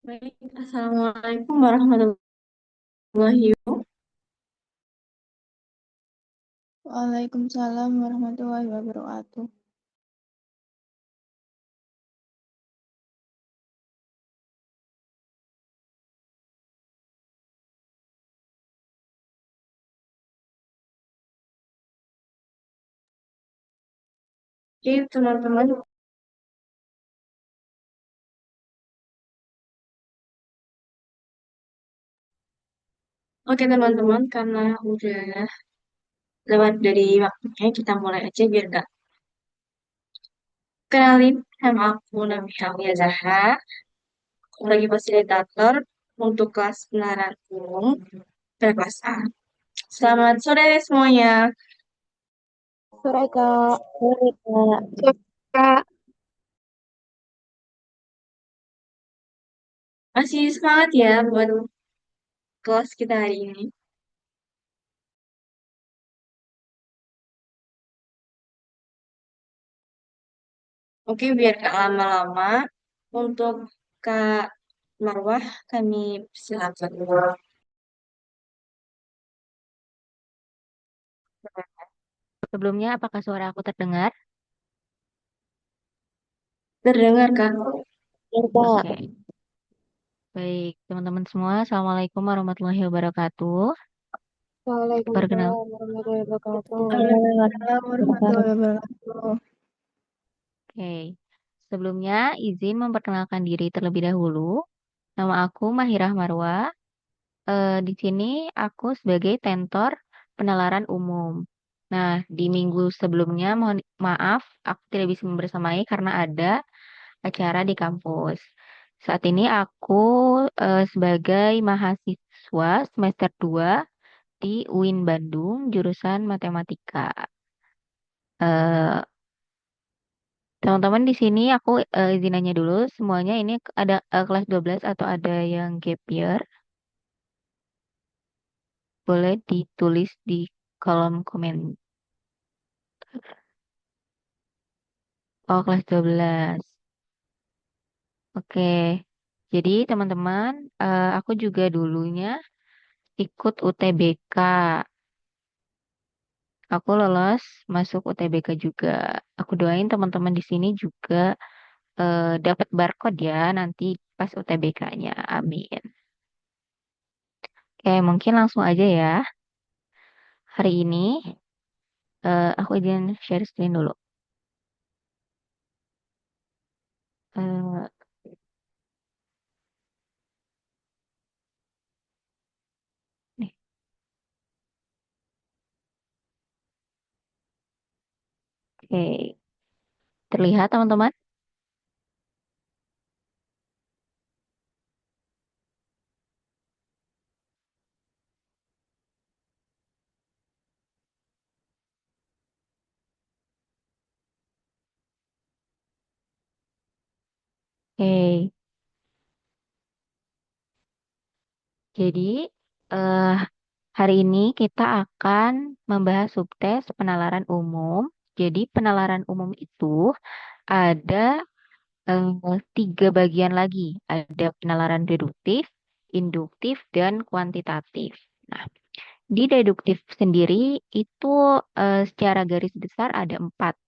Baik, Assalamualaikum warahmatullahi wabarakatuh. Waalaikumsalam warahmatullahi wabarakatuh. Oke, teman-teman. Oke, teman-teman, karena udah lewat dari waktunya, kita mulai aja biar gak kenalin sama aku namanya Aulia Zaha. Aku lagi fasilitator untuk kelas penalaran umum pada kelas A. Selamat sore semuanya. Sore Kak. Sore, Kak. Sore, Kak. Masih semangat ya buat kelas kita hari ini. Oke, biar gak lama-lama, untuk Kak Marwah, kami silakan. Sebelumnya, apakah suara aku terdengar? Terdengar, Kak? Sore Kak. Oke, baik teman-teman semua. Assalamualaikum warahmatullahi wabarakatuh. Perkenal, Waalaikumsalam warahmatullahi wabarakatuh. Waalaikumsalam Warahmatullahi warahmatullahi wabarakatuh. oke. Sebelumnya, izin memperkenalkan diri terlebih dahulu. Nama aku Mahirah Marwa. Di sini aku sebagai tentor penalaran umum. Nah, di minggu sebelumnya, mohon maaf, aku tidak bisa membersamai karena ada acara di kampus. Saat ini aku sebagai mahasiswa semester 2 di UIN Bandung, jurusan Matematika. Eh, Teman-teman di sini aku izin nanya dulu, semuanya ini ada kelas 12 atau ada yang gap year? Boleh ditulis di kolom komen. Oh, kelas 12. Oke. Jadi teman-teman, aku juga dulunya ikut UTBK. Aku lolos masuk UTBK juga. Aku doain teman-teman di sini juga dapat barcode ya nanti pas UTBK-nya. Amin. Oke, mungkin langsung aja ya. Hari ini aku izin share screen dulu. Eh, nih, oke. Terlihat teman-teman? Oke. Jadi eh, hari ini kita akan membahas subtes penalaran umum. Jadi penalaran umum itu ada tiga bagian lagi. Ada penalaran deduktif, induktif, dan kuantitatif. Nah, di deduktif sendiri itu secara garis besar ada empat.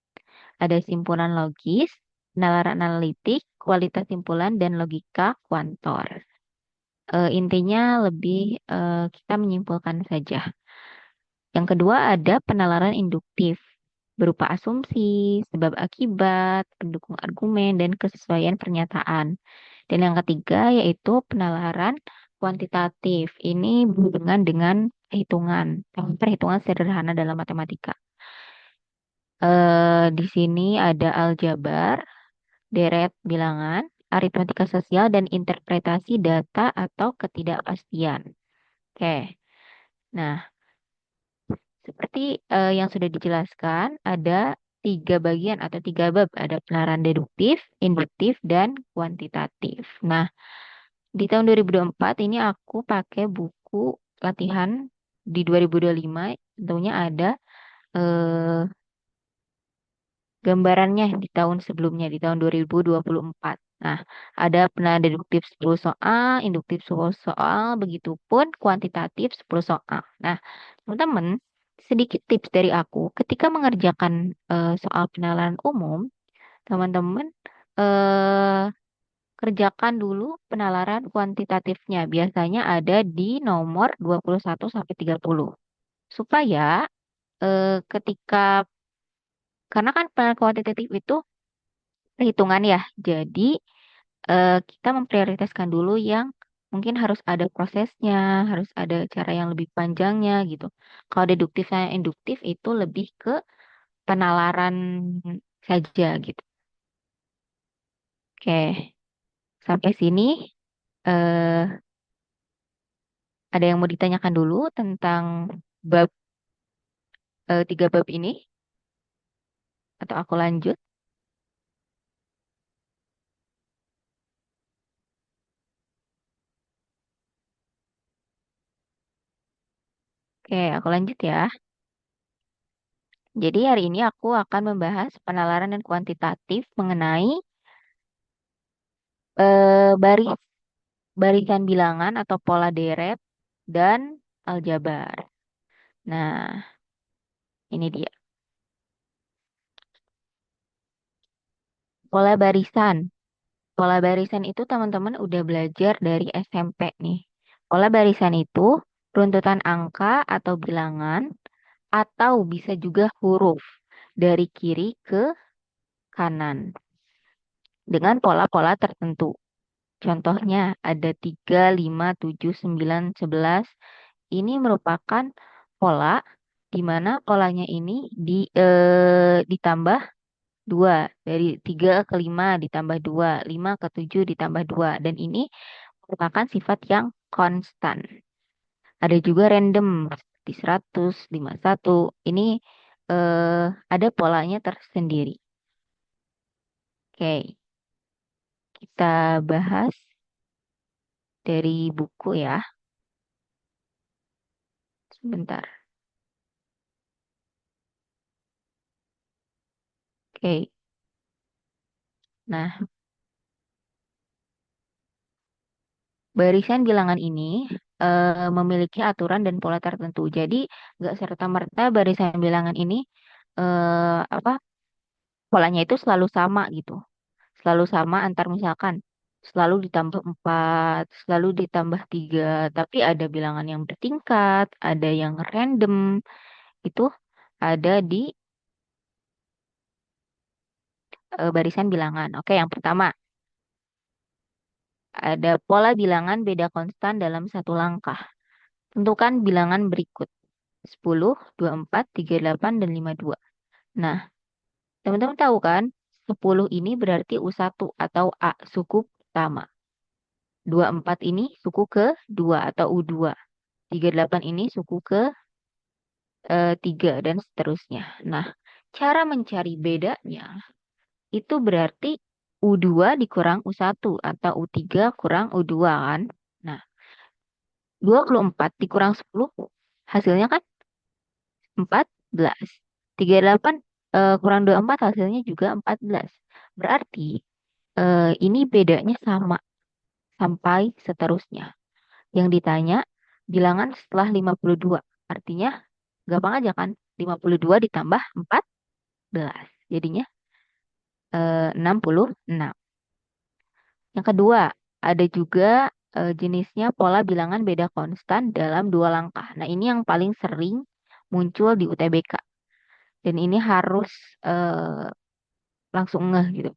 Ada simpulan logis, penalaran analitik, kualitas simpulan, dan logika kuantor. Intinya lebih kita menyimpulkan saja. Yang kedua ada penalaran induktif berupa asumsi, sebab akibat, pendukung argumen, dan kesesuaian pernyataan. Dan yang ketiga yaitu penalaran kuantitatif. Ini berhubungan dengan perhitungan, perhitungan sederhana dalam matematika. Di sini ada aljabar, deret bilangan, aritmatika sosial, dan interpretasi data atau ketidakpastian. Oke, nah seperti yang sudah dijelaskan, ada tiga bagian atau tiga bab. Ada penalaran deduktif, induktif, dan kuantitatif. Nah, di tahun 2024 ini aku pakai buku latihan di 2025. Tentunya ada eh, gambarannya di tahun sebelumnya, di tahun 2024. Nah, ada penanda deduktif 10 soal, induktif 10 soal, begitupun kuantitatif 10 soal. Nah, teman-teman, sedikit tips dari aku. Ketika mengerjakan soal penalaran umum, teman-teman eh, kerjakan dulu penalaran kuantitatifnya. Biasanya ada di nomor 21 sampai 30. Supaya ketika karena kan penalaran kuantitatif itu perhitungan ya. Jadi kita memprioritaskan dulu yang mungkin harus ada prosesnya, harus ada cara yang lebih panjangnya gitu. Kalau deduktif sama induktif itu lebih ke penalaran saja gitu. Oke, sampai sini eh, ada yang mau ditanyakan dulu tentang bab tiga bab ini atau aku lanjut? Oke, aku lanjut ya. Jadi hari ini aku akan membahas penalaran dan kuantitatif mengenai baris barisan bilangan atau pola deret dan aljabar. Nah, ini dia. Pola barisan. Pola barisan itu teman-teman udah belajar dari SMP nih. Pola barisan itu runtutan angka atau bilangan atau bisa juga huruf dari kiri ke kanan dengan pola-pola tertentu. Contohnya ada 3, 5, 7, 9, 11. Ini merupakan pola di mana polanya ini ditambah 2. Dari 3 ke 5 ditambah 2, 5 ke 7 ditambah 2. Dan ini merupakan sifat yang konstan. Ada juga random seperti 100, 51. Ini ada polanya tersendiri. Oke, kita bahas dari buku ya. Sebentar. Oke. Nah, barisan bilangan ini memiliki aturan dan pola tertentu. Jadi, nggak serta-merta barisan bilangan ini apa polanya itu selalu sama gitu. Selalu sama antar misalkan selalu ditambah 4, selalu ditambah 3. Tapi ada bilangan yang bertingkat, ada yang random. Itu ada di barisan bilangan. Oke, yang pertama, ada pola bilangan beda konstan dalam satu langkah. Tentukan bilangan berikut. 10, 24, 38, dan 52. Nah, teman-teman tahu kan, 10 ini berarti U1 atau A, suku pertama. 24 ini suku ke-2 atau U2. 38 ini suku ke-3 dan seterusnya. Nah, cara mencari bedanya itu berarti U2 dikurang U1 atau U3 kurang U2 kan. Nah, 24 dikurang 10 hasilnya kan 14. 38 kurang 24 hasilnya juga 14. Berarti ini bedanya sama sampai seterusnya. Yang ditanya bilangan setelah 52. Artinya gampang aja kan? 52 ditambah 14. Jadinya 66. Yang kedua, ada juga jenisnya pola bilangan beda konstan dalam dua langkah. Nah, ini yang paling sering muncul di UTBK. Dan ini harus eh, langsung ngeh gitu.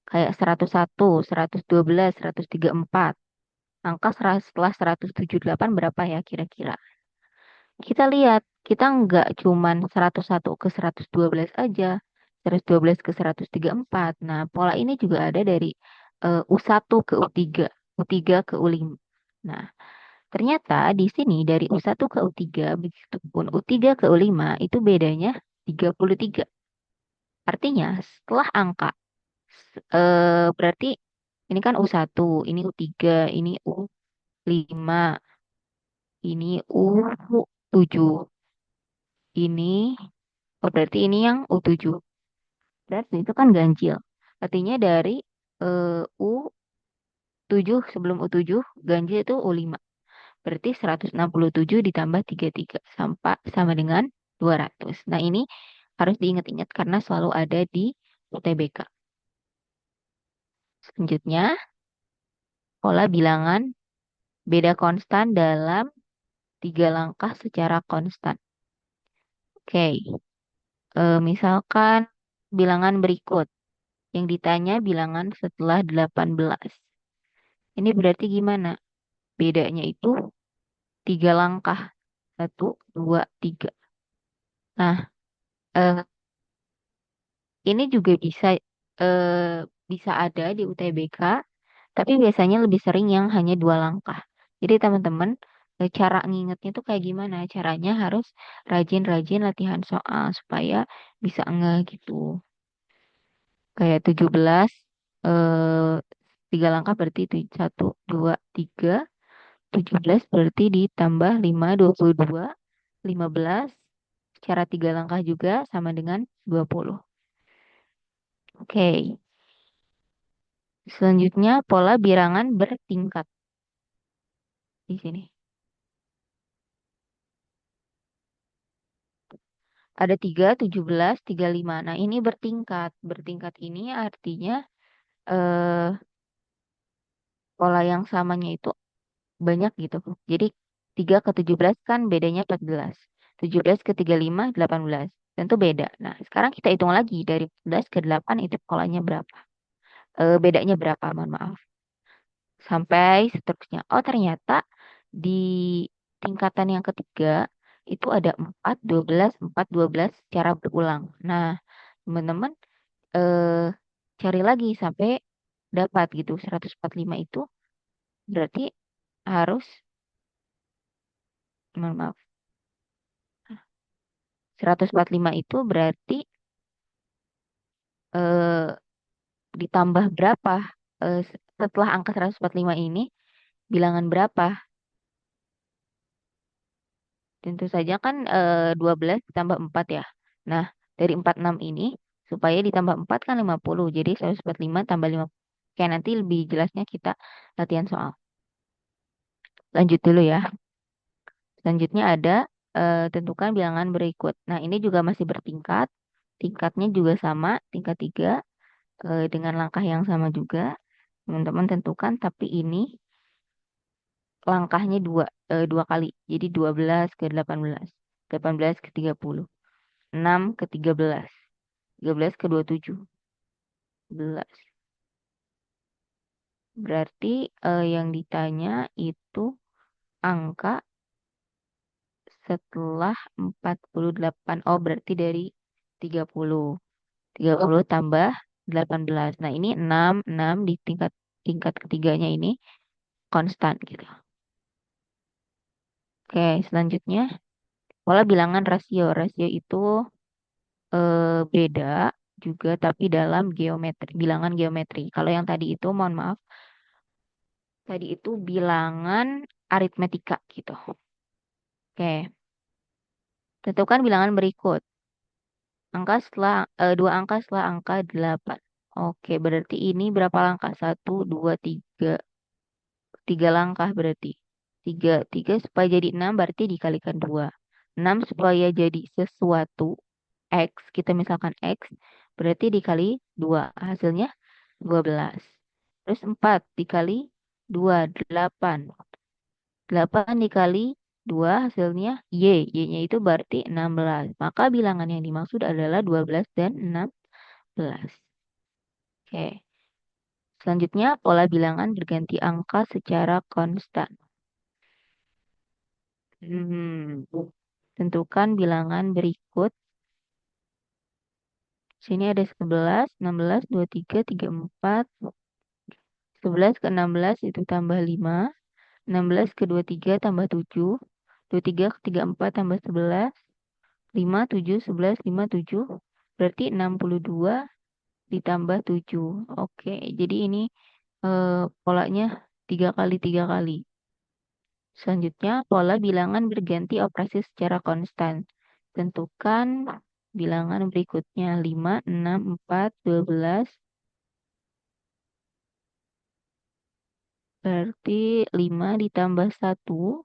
Kayak 101, 112, 134. Angka setelah 178 berapa ya kira-kira? Kita lihat, kita nggak cuman 101 ke 112 aja, 112 ke 134. Nah, pola ini juga ada dari U1 ke U3, U3 ke U5. Nah, ternyata di sini dari U1 ke U3, begitupun U3 ke U5 itu bedanya 33. Artinya, setelah angka berarti ini kan U1, ini U3, ini U5, ini U7. Ini, oh berarti ini yang U7. Berarti itu kan ganjil. Artinya dari U7 sebelum U7 ganjil itu U5. Berarti 167 ditambah 33 sampai sama dengan 200. Nah, ini harus diingat-ingat karena selalu ada di UTBK. Selanjutnya, pola bilangan beda konstan dalam 3 langkah secara konstan. Oke, misalkan bilangan berikut. Yang ditanya bilangan setelah 18. Ini berarti gimana? Bedanya itu 3 langkah. 1, 2, 3. Nah, eh, ini juga bisa ada di UTBK, tapi biasanya lebih sering yang hanya 2 langkah. Jadi teman-teman, cara ngingetnya tuh kayak gimana? Caranya harus rajin-rajin latihan soal supaya bisa ngeh gitu. Kayak 17, eh, 3 langkah berarti itu 1, 2, 3. 17 berarti ditambah 5, 22. 15, cara 3 langkah juga sama dengan 20. Oke, selanjutnya pola bilangan bertingkat di sini. Ada 3, 17, 35. Nah, ini bertingkat. Bertingkat ini artinya eh, pola yang samanya itu banyak gitu. Jadi 3 ke 17 kan bedanya 14. 17 ke 35, 18. Tentu beda. Nah, sekarang kita hitung lagi dari 14 ke 8 itu polanya berapa. Bedanya berapa, mohon maaf. Sampai seterusnya. Oh, ternyata di tingkatan yang ketiga itu ada 4, 12, 4, 12 secara berulang. Nah, teman-teman eh, cari lagi sampai dapat gitu 145 itu berarti harus, mohon maaf, 145 itu berarti eh, ditambah berapa. Setelah angka 145 ini bilangan berapa? Tentu saja kan 12 ditambah 4 ya. Nah, dari 46 ini supaya ditambah 4 kan 50. Jadi 145 tambah 50. Oke, nanti lebih jelasnya kita latihan soal. Lanjut dulu ya. Selanjutnya ada tentukan bilangan berikut. Nah, ini juga masih bertingkat. Tingkatnya juga sama, tingkat 3 dengan langkah yang sama juga. Teman-teman tentukan, tapi ini langkahnya dua kali. Jadi 12 ke 18. 18 ke 30. 6 ke 13. 13 ke 27. 11. Berarti yang ditanya itu angka setelah 48. Oh, berarti dari 30. 30 tambah 18. Nah, ini 6 di tingkat tingkat ketiganya ini konstan gitu. Oke, selanjutnya pola bilangan rasio. Rasio itu beda juga tapi dalam geometri, bilangan geometri. Kalau yang tadi itu, mohon maaf, tadi itu bilangan aritmetika gitu. Oke, tentukan bilangan berikut. Dua angka setelah angka 8. Oke, berarti ini berapa langkah? 1, 2, 3. 3 langkah berarti. 3 supaya jadi 6 berarti dikalikan 2. 6 supaya jadi sesuatu X, kita misalkan X, berarti dikali 2. Hasilnya 12. Terus 4 dikali 2, 8. 8 dikali 2 hasilnya Y. Y-nya itu berarti 16. Maka bilangan yang dimaksud adalah 12 dan 16. Oke. Selanjutnya, pola bilangan berganti angka secara konstan. Hmm. Tentukan bilangan berikut. Sini ada 11, 16, 23, 34. 11 ke 16 itu tambah 5. 16 ke 23 tambah 7. 23 ke 34 tambah 11. 5, 7, 11, 5, 7. Berarti 62 ditambah 7. Oke, jadi ini polanya 3 kali 3 kali. Selanjutnya, pola bilangan berganti operasi secara konstan. Tentukan bilangan berikutnya 5, 6, 4, 12. Berarti 5 ditambah 1,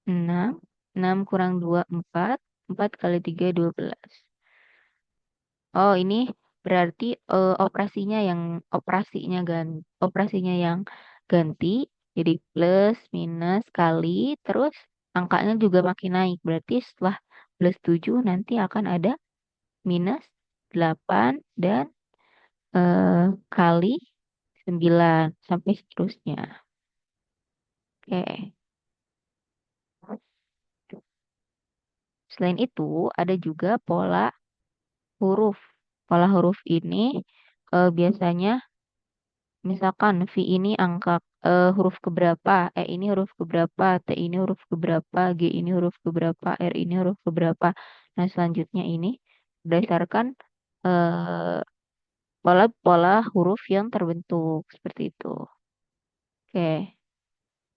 6. 6 kurang 2, 4. 4 kali 3, 12. Oh, ini berarti operasinya yang ganti. Jadi plus, minus, kali. Terus angkanya juga makin naik. Berarti setelah plus 7 nanti akan ada minus 8 dan kali 9 sampai seterusnya. Oke. Selain itu, ada juga pola huruf. Pola huruf ini biasanya misalkan V ini angka huruf keberapa, E ini huruf keberapa, T ini huruf keberapa, G ini huruf keberapa, R ini huruf keberapa. Nah, selanjutnya ini berdasarkan eh, pola-pola huruf yang terbentuk seperti itu. Oke,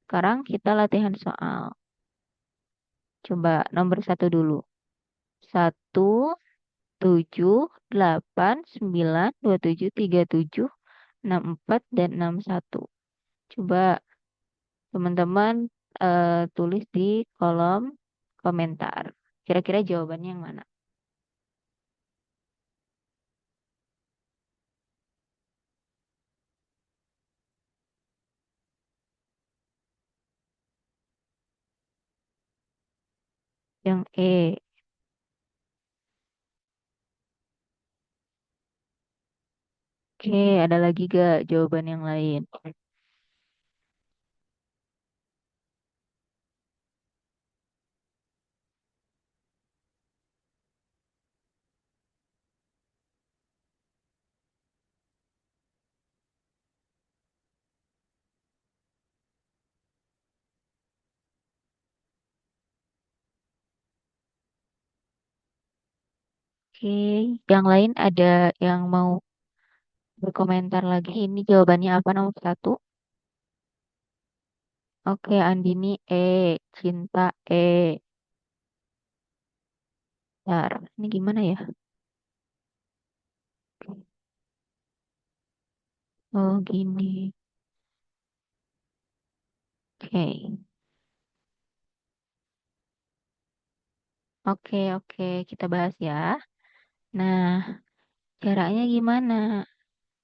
sekarang kita latihan soal. Coba nomor satu dulu. 1, 7, 8, 9, 27, 37, 64, dan 61. Coba teman-teman tulis di kolom komentar. Kira-kira jawabannya yang mana? Yang E. Oke, ada lagi gak jawaban yang lain? Oke, yang lain ada yang mau berkomentar lagi? Ini jawabannya apa nomor satu? Oke, Andini E, Cinta E. Bentar, ini gimana ya? Oh, gini. Oke. Oke, oke, kita bahas ya. Nah, caranya gimana?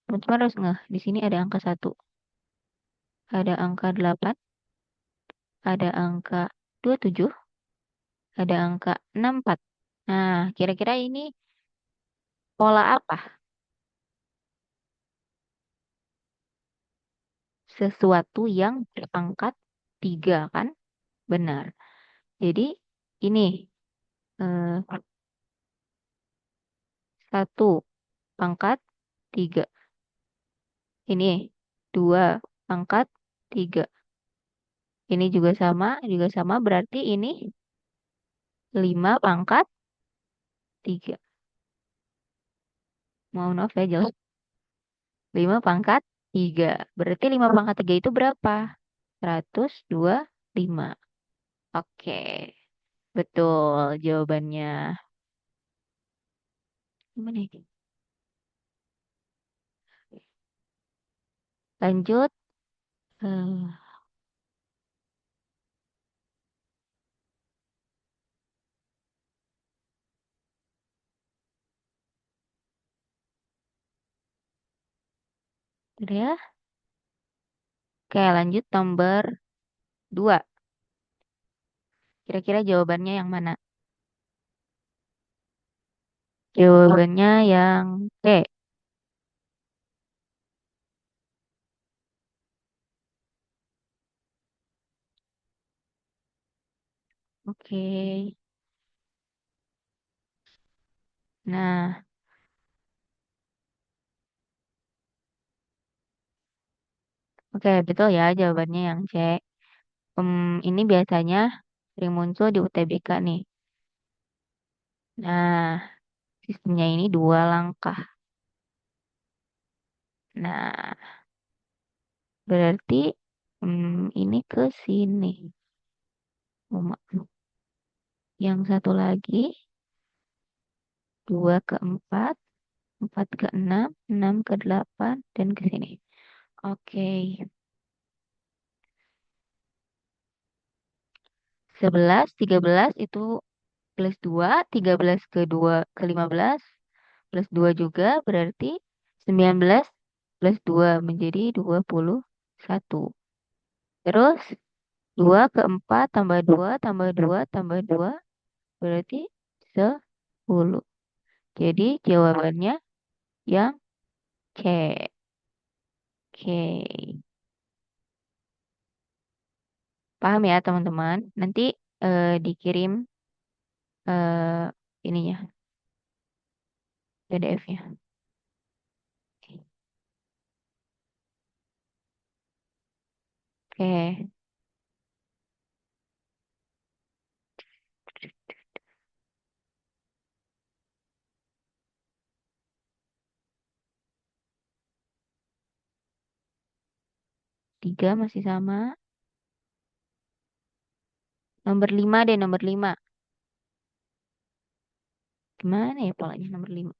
Teman-teman harus ngeh, di sini ada angka 1, ada angka 8, ada angka 27, ada angka 64. Nah, kira-kira ini pola apa? Sesuatu yang berpangkat 3 kan? Benar. Jadi ini eh, 1 pangkat 3. Ini 2 pangkat 3. Ini juga sama berarti ini 5 pangkat 3. Mohon maaf ya jelas. 5 pangkat 3. Berarti 5 pangkat 3 itu berapa? 125. Oke, betul jawabannya. Gimana ini? Lanjut. eh, Bentar ya. Oke, lanjut nomor 2. Kira-kira jawabannya yang mana? Jawabannya yang C. Oke. Nah, oke betul ya jawabannya yang C. Ini biasanya sering muncul di UTBK nih. Nah, sistemnya ini 2 langkah. Nah, berarti ini ke sini. Oh, yang satu lagi 2 ke 4, 4 ke 6, 6 ke 8, dan ke sini. Oke. 11, 13 itu plus 2, 13 ke 2 ke 15 plus 2 juga berarti 19 plus 2 menjadi 21. Terus 2 ke 4 tambah 2 tambah 2 tambah 2 berarti 10. Jadi jawabannya yang C. Oke. Paham ya teman-teman? Nanti dikirim eh, ininya, PDF-nya. Oke. 3 masih sama. Nomor 5 deh, nomor 5. Gimana ya polanya nomor 5?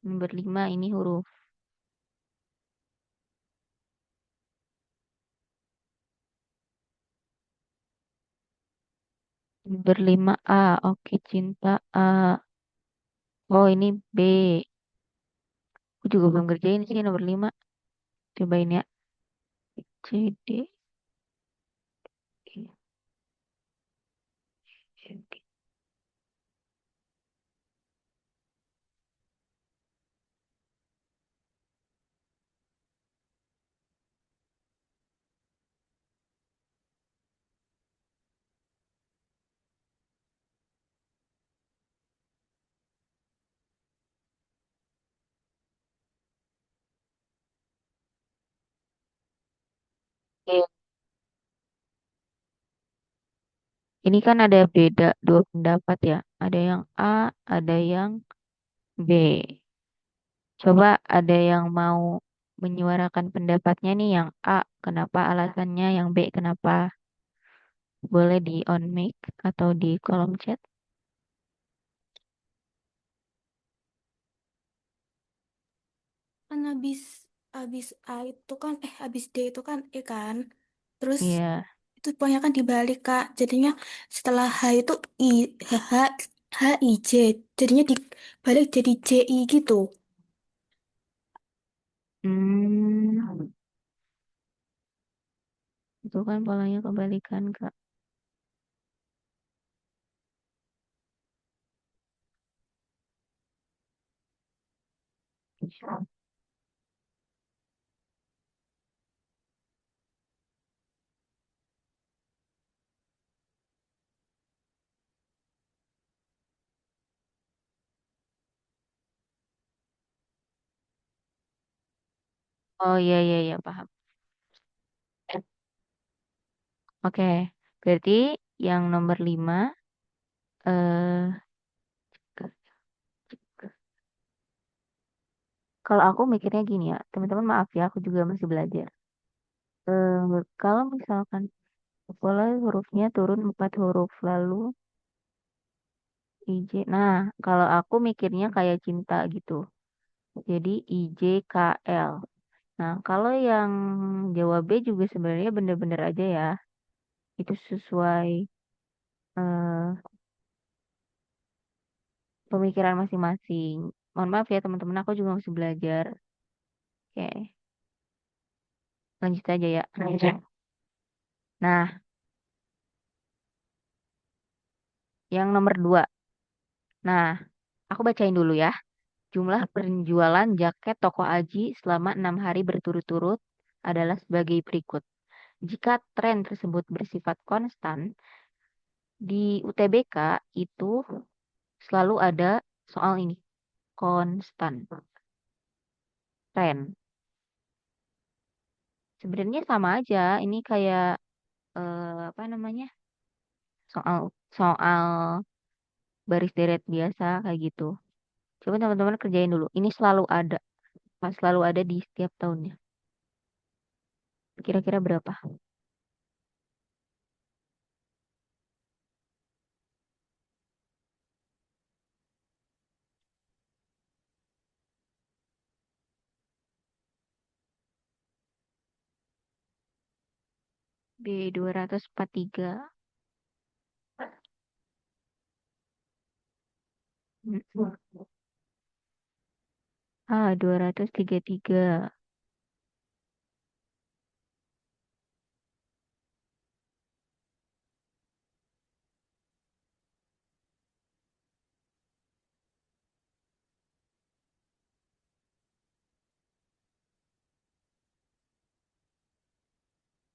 Nomor 5 ini huruf. Nomor 5 A. Oke, cinta A. Oh, ini B. Aku juga belum kerjain sih nomor 5. Cobain ya. C, D, E, F, G. Oke. Ini kan ada beda dua pendapat ya. Ada yang A, ada yang B. Coba ada yang mau menyuarakan pendapatnya nih yang A, kenapa alasannya, yang B, kenapa? Boleh di on mic atau di kolom chat. Kan habis A itu kan habis D itu kan E kan, terus Iya. itu pokoknya kan dibalik Kak, jadinya setelah H itu I, H, H I J, jadinya dibalik jadi J I gitu. Hmm, itu kan polanya kebalikan, Kak. Oh iya, iya, iya, paham. Oke, berarti yang nomor 5, eh, kalau aku mikirnya gini ya, teman-teman maaf ya, aku juga masih belajar. Kalau misalkan pola hurufnya turun 4 huruf, lalu IJ. Nah, kalau aku mikirnya kayak cinta gitu. Jadi IJKL. Nah, kalau yang jawab B juga sebenarnya bener-bener aja ya. Itu sesuai eh, pemikiran masing-masing. Mohon maaf ya teman-teman, aku juga masih belajar. Oke, lanjut aja ya. Nah, yang nomor 2. Nah, aku bacain dulu ya. Jumlah penjualan jaket toko Aji selama 6 hari berturut-turut adalah sebagai berikut. Jika tren tersebut bersifat konstan, di UTBK itu selalu ada soal ini, konstan, tren. Sebenarnya sama aja, ini kayak apa namanya? Soal soal baris deret biasa kayak gitu. Coba teman-teman kerjain dulu. Ini selalu ada, selalu ada di setiap tahunnya. Kira-kira berapa? B 243. Mm. A 233.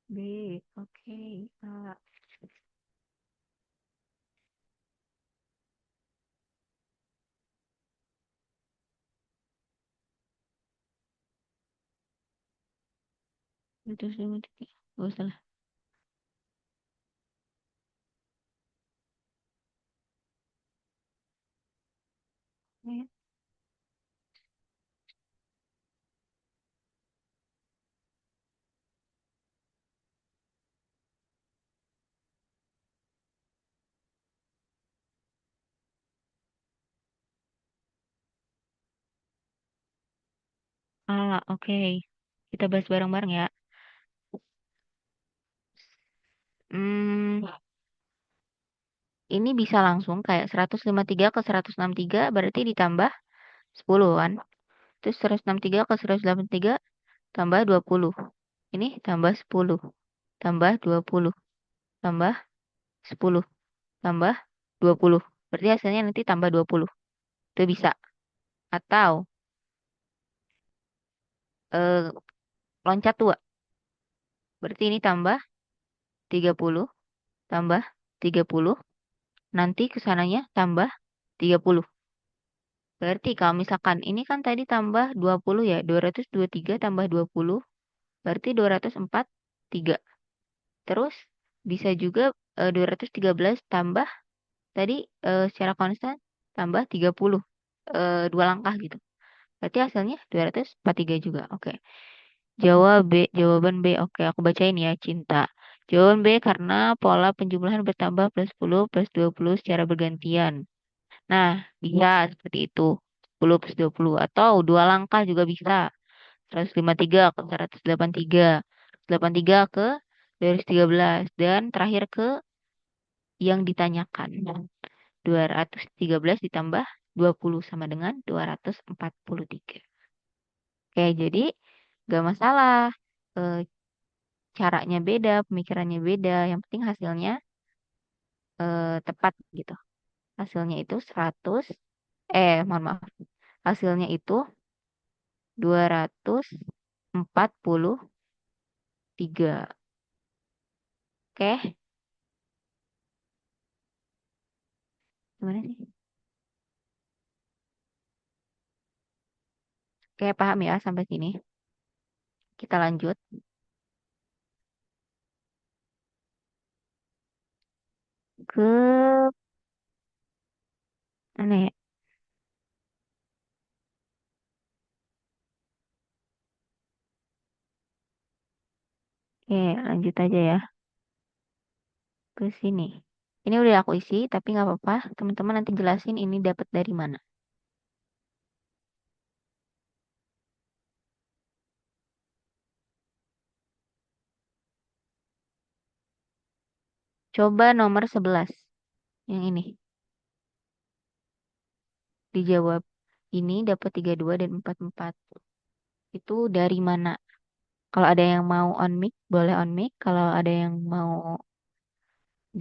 B, oke. A. Itu 53. Gak usah lah. Ya. A, oke. Kita bahas bareng-bareng ya. Hmm, ini bisa langsung kayak 153 ke 163 berarti ditambah 10 kan. Terus 163 ke 183 tambah 20. Ini tambah 10. Tambah 20. Tambah 10. Tambah 20. Berarti hasilnya nanti tambah 20. Itu bisa. Atau eh, loncat 2. Berarti ini tambah 30. Tambah 30. Nanti kesananya tambah 30. Berarti kalau misalkan ini kan tadi tambah 20 ya. 223 tambah 20. Berarti 243. Terus bisa juga 213 tambah tadi secara konstan tambah 30. Dua langkah gitu. Berarti hasilnya 243 juga. Oke. Jawaban B. Oke, aku bacain ya, Cinta. Jawaban B karena pola penjumlahan bertambah plus 10 plus 20 secara bergantian. Nah, bisa seperti itu. 10 plus 20. Atau dua langkah juga bisa. 153 ke 183. 183 ke 213. Dan terakhir ke yang ditanyakan. 213 ditambah 20 sama dengan 243. Oke, jadi gak masalah. Eh, Caranya beda, pemikirannya beda. Yang penting hasilnya tepat gitu. Hasilnya itu 100, mohon maaf. Hasilnya itu 243. Oke, gimana sih? Oke, paham ya sampai sini. Kita lanjut ke mana ya? Oke, lanjut aja ya ke sini. Ini udah aku isi, tapi nggak apa-apa. Teman-teman nanti jelasin ini dapat dari mana. Coba nomor 11, yang ini. Dijawab. Ini dapat 32 dan 44. Itu dari mana? Kalau ada yang mau on mic, boleh on mic. Kalau ada yang mau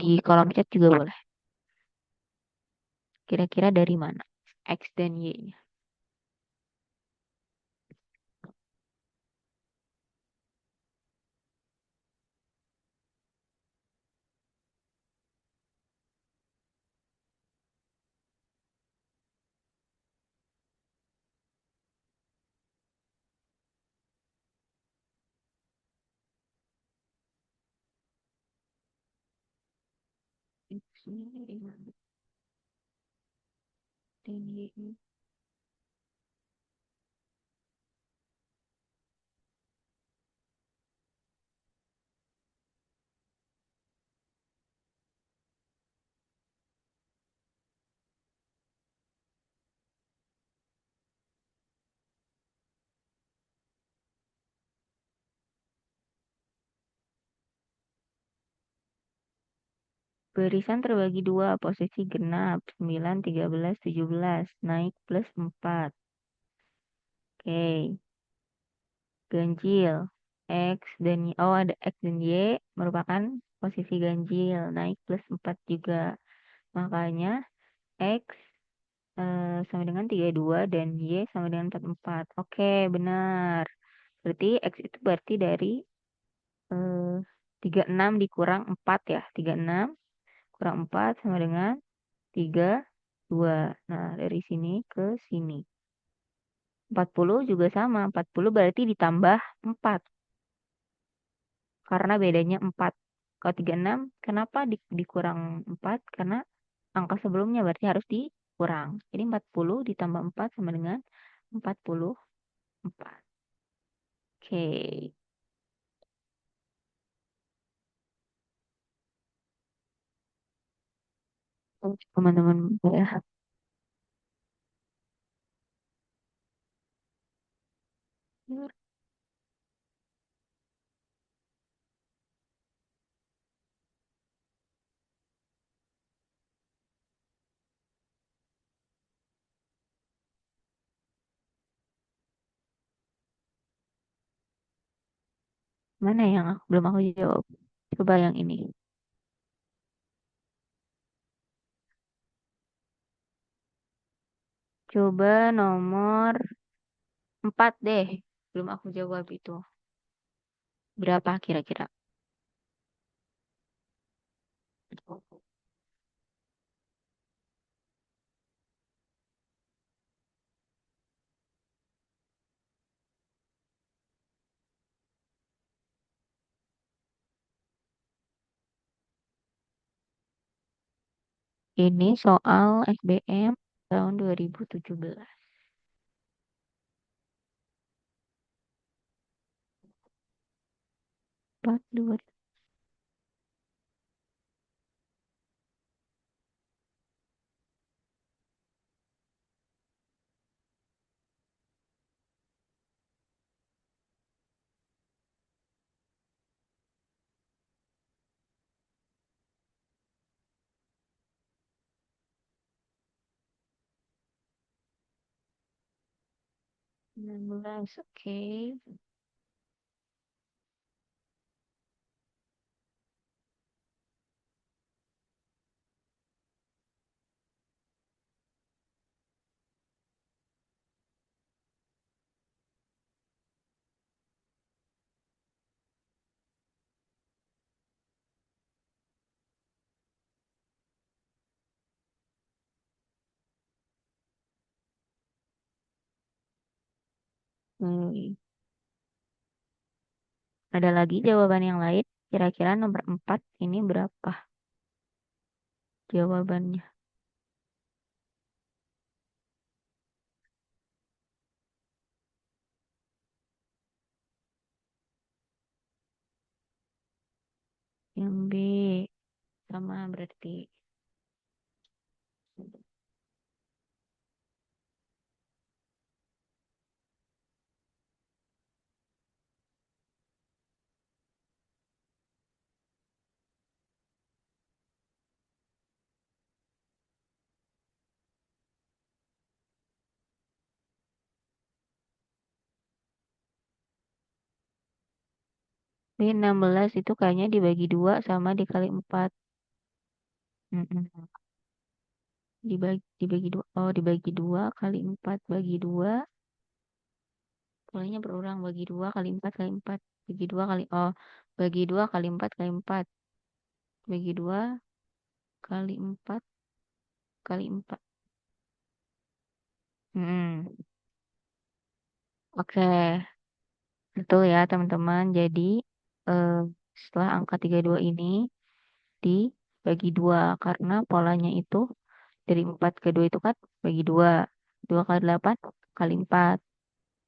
di kolom chat juga boleh. Kira-kira dari mana? X dan Y-nya. X-nya dari mana? Dan Y-nya. Barisan terbagi dua, posisi genap, 9, 13, 17, naik plus 4. Oke, ganjil. X dan Y, oh ada X dan Y merupakan posisi ganjil, naik plus 4 juga. Makanya X sama dengan 32 dan Y sama dengan 44. Oke, benar. Berarti X itu berarti dari eh, 36 dikurang 4 ya. 36 kurang 4 sama dengan 32. Nah, dari sini ke sini. 40 juga sama. 40 berarti ditambah 4. Karena bedanya 4. Kalau 36, kenapa dikurang 4? Karena angka sebelumnya berarti harus dikurang. Jadi 40 ditambah 4 sama dengan 44. Oke. Teman-teman ya. Mana yang belum aku jawab? Coba yang ini. Coba nomor 4 deh. Belum aku jawab itu. Berapa kira-kira? Ini soal SBM tahun 2017. 4, 2, enam belas. Oke. Hmm. Ada lagi jawaban yang lain? Kira-kira nomor 4 ini berapa jawabannya? Yang B sama berarti. B 16 itu kayaknya dibagi 2 sama dikali 4. Mm-mm. Dibagi 2. Oh, dibagi 2 kali 4 bagi 2. Polanya berulang bagi 2 kali 4 kali 4. Bagi 2 kali, oh, bagi 2 kali 4 kali 4. Bagi 2 kali 4 kali 4. Hmm, oke. Betul ya teman-teman. Jadi eh, setelah angka 32 ini dibagi 2. Karena polanya itu dari 4 ke 2 itu kan bagi 2. 2 kali 8 kali 4.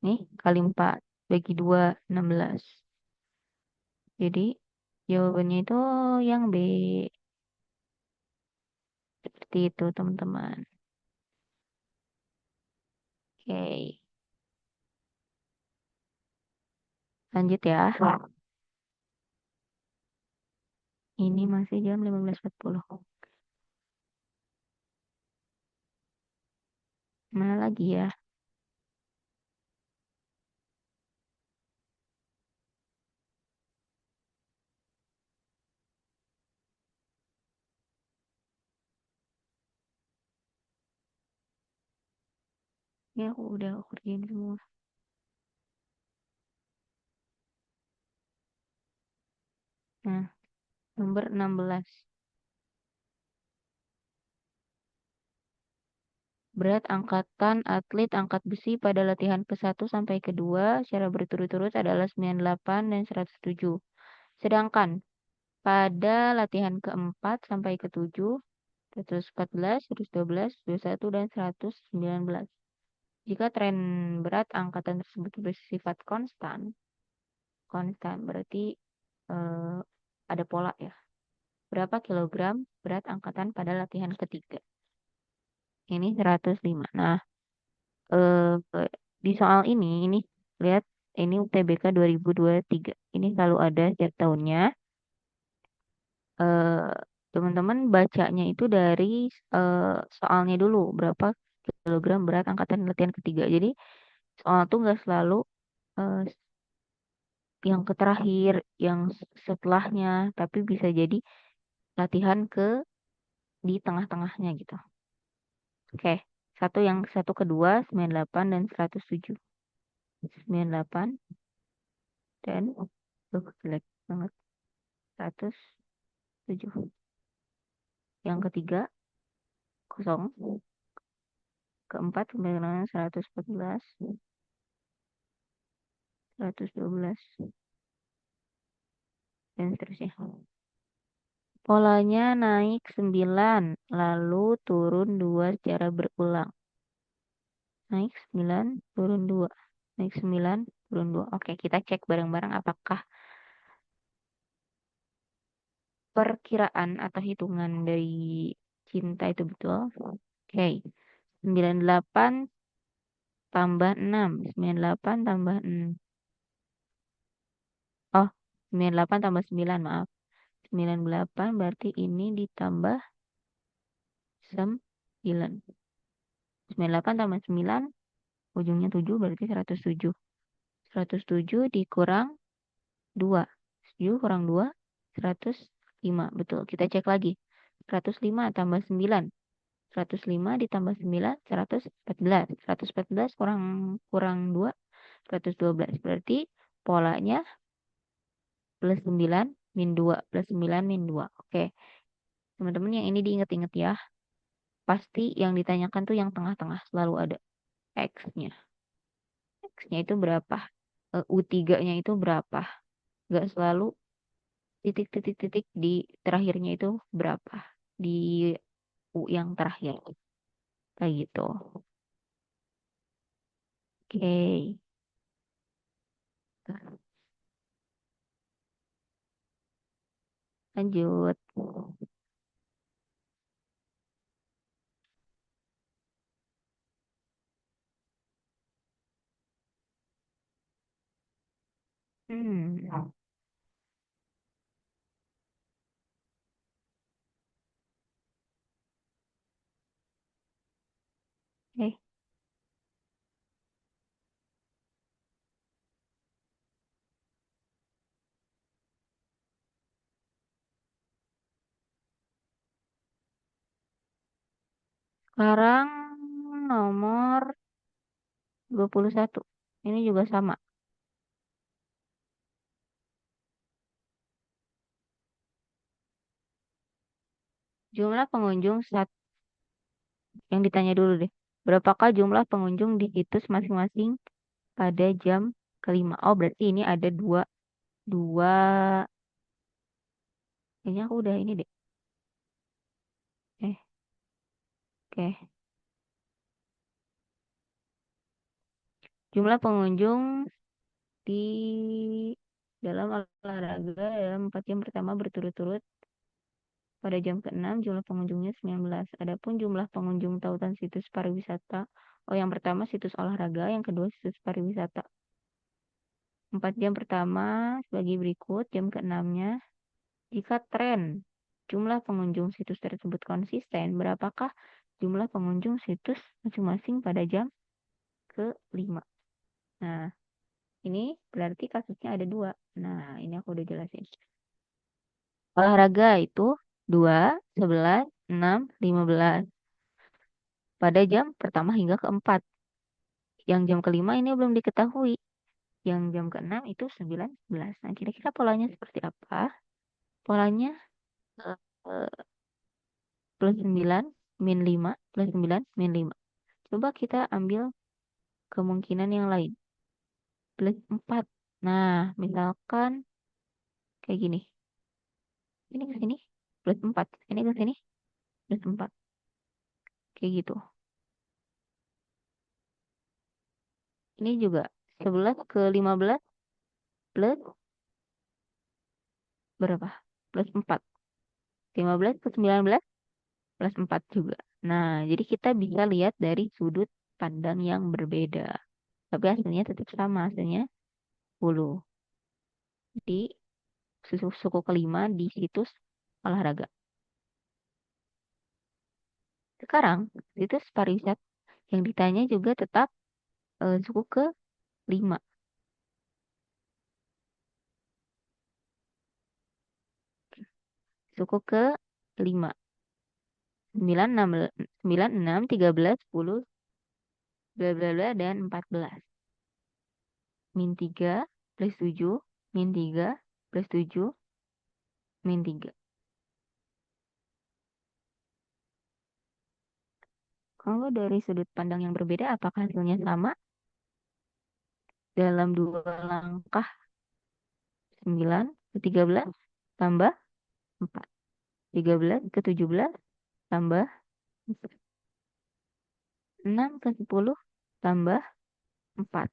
Nih kali 4. Bagi 2, 16. Jadi jawabannya itu yang B. Seperti itu teman-teman. Oke, lanjut ya. Ini masih jam 15.40. Mana lagi ya? Ini aku udah kerjain semua. Nah, nomor 16. Berat angkatan atlet angkat besi pada latihan ke-1 sampai ke-2 secara berturut-turut adalah 98 dan 107. Sedangkan pada latihan ke-4 sampai ke-7, 114, 112, 21, dan 119. Jika tren berat angkatan tersebut bersifat konstan berarti eh, ada pola ya. Berapa kilogram berat angkatan pada latihan ketiga? Ini 105. Nah, di soal ini lihat ini UTBK 2023. Ini selalu ada setiap tahunnya. Eh, Teman-teman bacanya itu dari soalnya dulu berapa kilogram berat angkatan latihan ketiga. Jadi soal tuh nggak selalu eh, yang ke terakhir, yang setelahnya, tapi bisa jadi latihan di tengah-tengahnya gitu. Oke, satu kedua 98 dan 107. 98 dan jelek banget 107. Yang ketiga kosong. Keempat pembayaran 114, 112 dan seterusnya. Polanya naik 9 lalu turun 2 secara berulang. Naik 9 turun 2. Naik 9 turun 2. Oke, kita cek bareng-bareng apakah perkiraan atau hitungan dari cinta itu betul. Oke. 98 tambah 6. 98 tambah 6. Oh, 98 tambah 9, maaf. 98 berarti ini ditambah 9. 98 tambah 9, ujungnya 7 berarti 107. 107 dikurang 2. 7 kurang 2, 105. Betul, kita cek lagi. 105 tambah 9. 105 ditambah 9, 114. 114 kurang 2, 112. Berarti polanya plus 9 min 2. Plus 9 min 2. Oke, teman-teman yang ini diingat-ingat ya. Pasti yang ditanyakan tuh yang tengah-tengah. Selalu ada X-nya. X-nya itu berapa? U3-nya itu berapa? Nggak selalu titik-titik-titik di terakhirnya itu berapa? Di U yang terakhir. Kayak gitu. Oke. Lanjut. Hmm. Oke. Sekarang nomor 21. Ini juga sama. Jumlah pengunjung yang ditanya dulu deh. Berapakah jumlah pengunjung di situs masing-masing pada jam kelima? Oh, berarti ini ada dua. Kayaknya aku udah ini deh. Eh, oke. Jumlah pengunjung di dalam olahraga dalam 4 jam pertama berturut-turut pada jam ke-6 jumlah pengunjungnya 19. Adapun jumlah pengunjung tautan situs pariwisata. Oh, yang pertama situs olahraga, yang kedua situs pariwisata. 4 jam pertama sebagai berikut, jam ke-6-nya Jika tren jumlah pengunjung situs tersebut konsisten, berapakah jumlah pengunjung situs masing-masing pada jam ke-5? Nah, ini berarti kasusnya ada 2. Nah, ini aku udah jelasin. Olahraga itu 2, 11, 6, 15. Pada jam pertama hingga ke-4. Yang jam ke-5 ini belum diketahui. Yang jam ke-6 itu 9, 11. Nah, kira-kira polanya seperti apa? Polanya eh, eh, plus 9, min 5, plus 9, min 5. Coba kita ambil kemungkinan yang lain. Plus 4. Nah, misalkan kayak gini. Ini ke sini, plus 4. Ini ke sini, plus 4. Kayak gitu. Ini juga 11 ke 15 plus berapa? Plus 4. 15 ke 19 plus 4 juga. Nah, jadi kita bisa lihat dari sudut pandang yang berbeda. Tapi hasilnya tetap sama, hasilnya 10. Di suku kelima di situs olahraga. Sekarang, situs pariwisata yang ditanya juga tetap suku ke-5. Suku ke-5. 9, 6, 13, 10, bla bla bla, dan 14. Min 3 plus 7, min 3 plus 7, min 3. Kalau dari sudut pandang yang berbeda, apakah hasilnya sama? Dalam 2 langkah, 9 ke 13 tambah 4. 13 ke 17 tambah 4. 6 ke 10 tambah 4.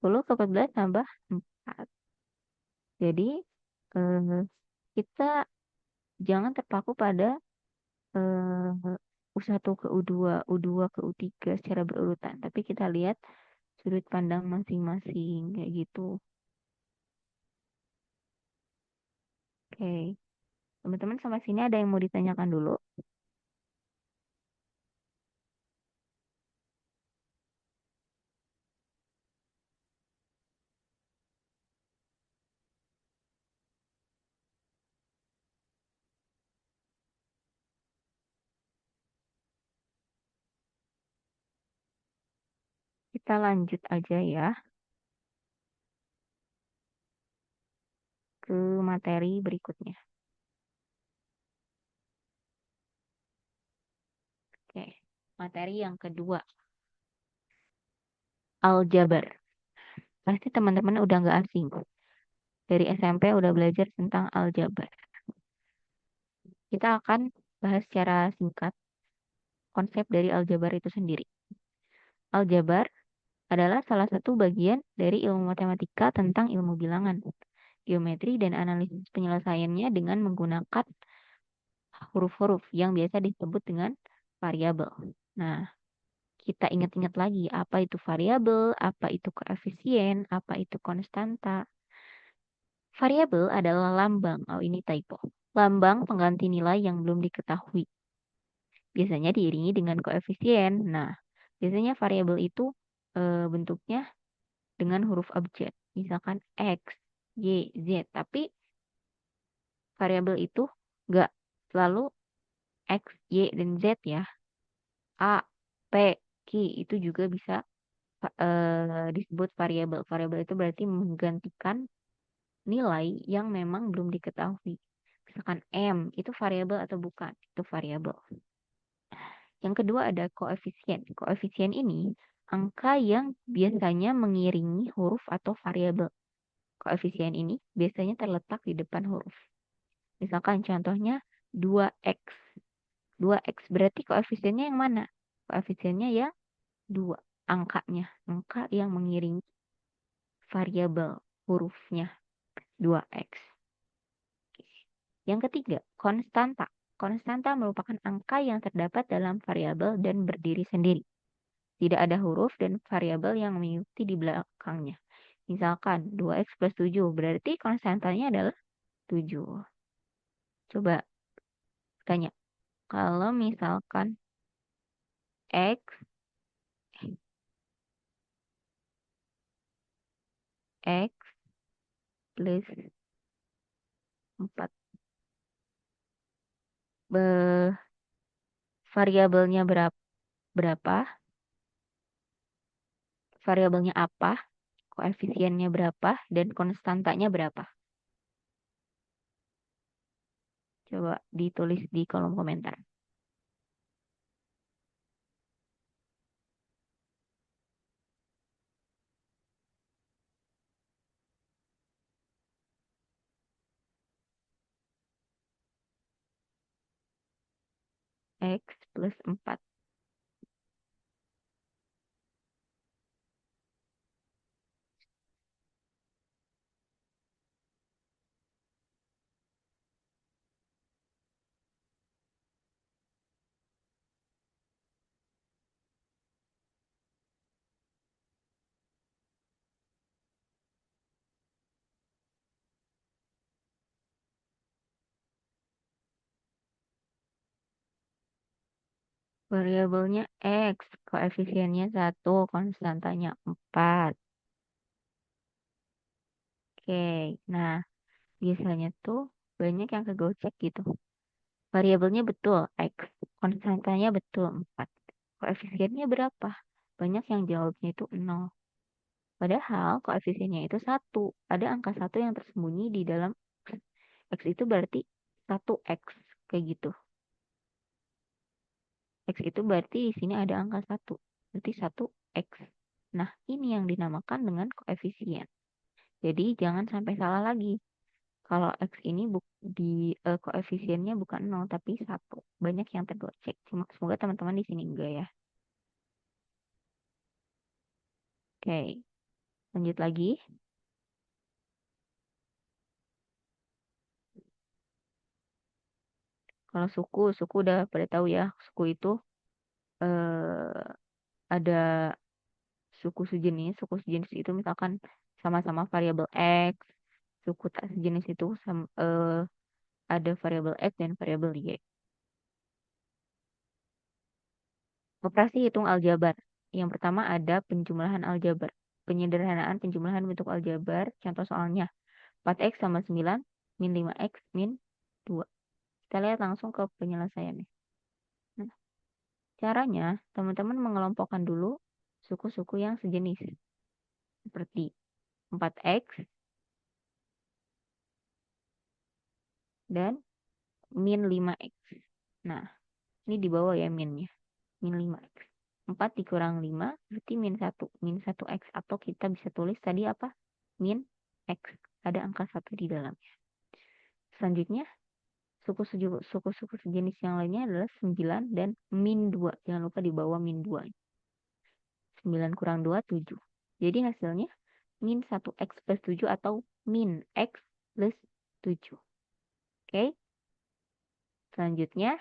10 ke 14 tambah 4. Jadi, eh, kita jangan terpaku pada U1 ke U2, U2 ke U3 secara berurutan. Tapi kita lihat sudut pandang masing-masing kayak gitu. Oke. Teman-teman sampai sini ada yang mau ditanyakan dulu? Kita lanjut aja ya ke materi berikutnya. Oke. Materi yang kedua. Aljabar. Pasti teman-teman udah nggak asing. Dari SMP udah belajar tentang aljabar. Kita akan bahas secara singkat konsep dari aljabar itu sendiri. Aljabar adalah salah satu bagian dari ilmu matematika tentang ilmu bilangan, geometri, dan analisis penyelesaiannya dengan menggunakan huruf-huruf yang biasa disebut dengan variabel. Nah, kita ingat-ingat lagi apa itu variabel, apa itu koefisien, apa itu konstanta. Variabel adalah lambang, oh ini typo, lambang pengganti nilai yang belum diketahui. Biasanya diiringi dengan koefisien. Nah, biasanya variabel itu bentuknya dengan huruf abjad. Misalkan X, Y, Z. Tapi variabel itu nggak selalu X, Y, dan Z ya. A, P, Q itu juga bisa disebut variabel. Variabel itu berarti menggantikan nilai yang memang belum diketahui. Misalkan M, itu variabel atau bukan? Itu variabel. Yang kedua ada koefisien. Koefisien ini angka yang biasanya mengiringi huruf atau variabel. Koefisien ini biasanya terletak di depan huruf. Misalkan contohnya 2x. 2x berarti koefisiennya yang mana? Koefisiennya ya 2. Angkanya. Angka yang mengiringi variabel hurufnya 2x. Yang ketiga, konstanta. Konstanta merupakan angka yang terdapat dalam variabel dan berdiri sendiri. Tidak ada huruf dan variabel yang mengikuti di belakangnya. Misalkan 2x plus 7 berarti konstantanya adalah 7. Coba tanya. Kalau misalkan X X plus 4 variabelnya berapa? Variabelnya apa? Koefisiennya berapa? Dan konstantanya berapa? Coba ditulis di kolom komentar. X plus 4. Variabelnya X, koefisiennya 1, konstantanya 4. Oke, nah biasanya tuh banyak yang kegocek gitu. Variabelnya betul, X. Konstantanya betul, 4. Koefisiennya berapa? Banyak yang jawabnya itu 0. Padahal koefisiennya itu 1. Ada angka 1 yang tersembunyi di dalam X. X itu berarti 1X. Kayak gitu. X itu berarti di sini ada angka 1. Berarti 1X. Nah, ini yang dinamakan dengan koefisien. Jadi, jangan sampai salah lagi. Kalau X ini koefisiennya bukan 0, tapi 1. Banyak yang tergocek. Semoga teman-teman di sini enggak ya. Oke, lanjut lagi. Kalau suku udah pada tahu ya. Suku itu eh, ada suku sejenis. Suku sejenis itu misalkan sama-sama variabel X. Suku tak sejenis itu ada variabel X dan variabel Y. Operasi hitung aljabar. Yang pertama ada penjumlahan aljabar. Penyederhanaan penjumlahan bentuk aljabar. Contoh soalnya 4X sama 9 min 5X min 2. Kita lihat langsung ke penyelesaiannya. Nah, caranya teman-teman mengelompokkan dulu suku-suku yang sejenis. Seperti 4X dan min 5X. Nah, ini di bawah ya minnya. Min 5X. 4 dikurang 5 berarti min 1. Min 1X. Atau kita bisa tulis tadi apa? Min X. Ada angka 1 di dalamnya. Selanjutnya, suku-suku sejenis yang lainnya adalah 9 dan min 2. Jangan lupa di bawah min 2. 9 kurang 2, 7. Jadi hasilnya min 1X plus 7 atau min X plus 7. Oke. Selanjutnya,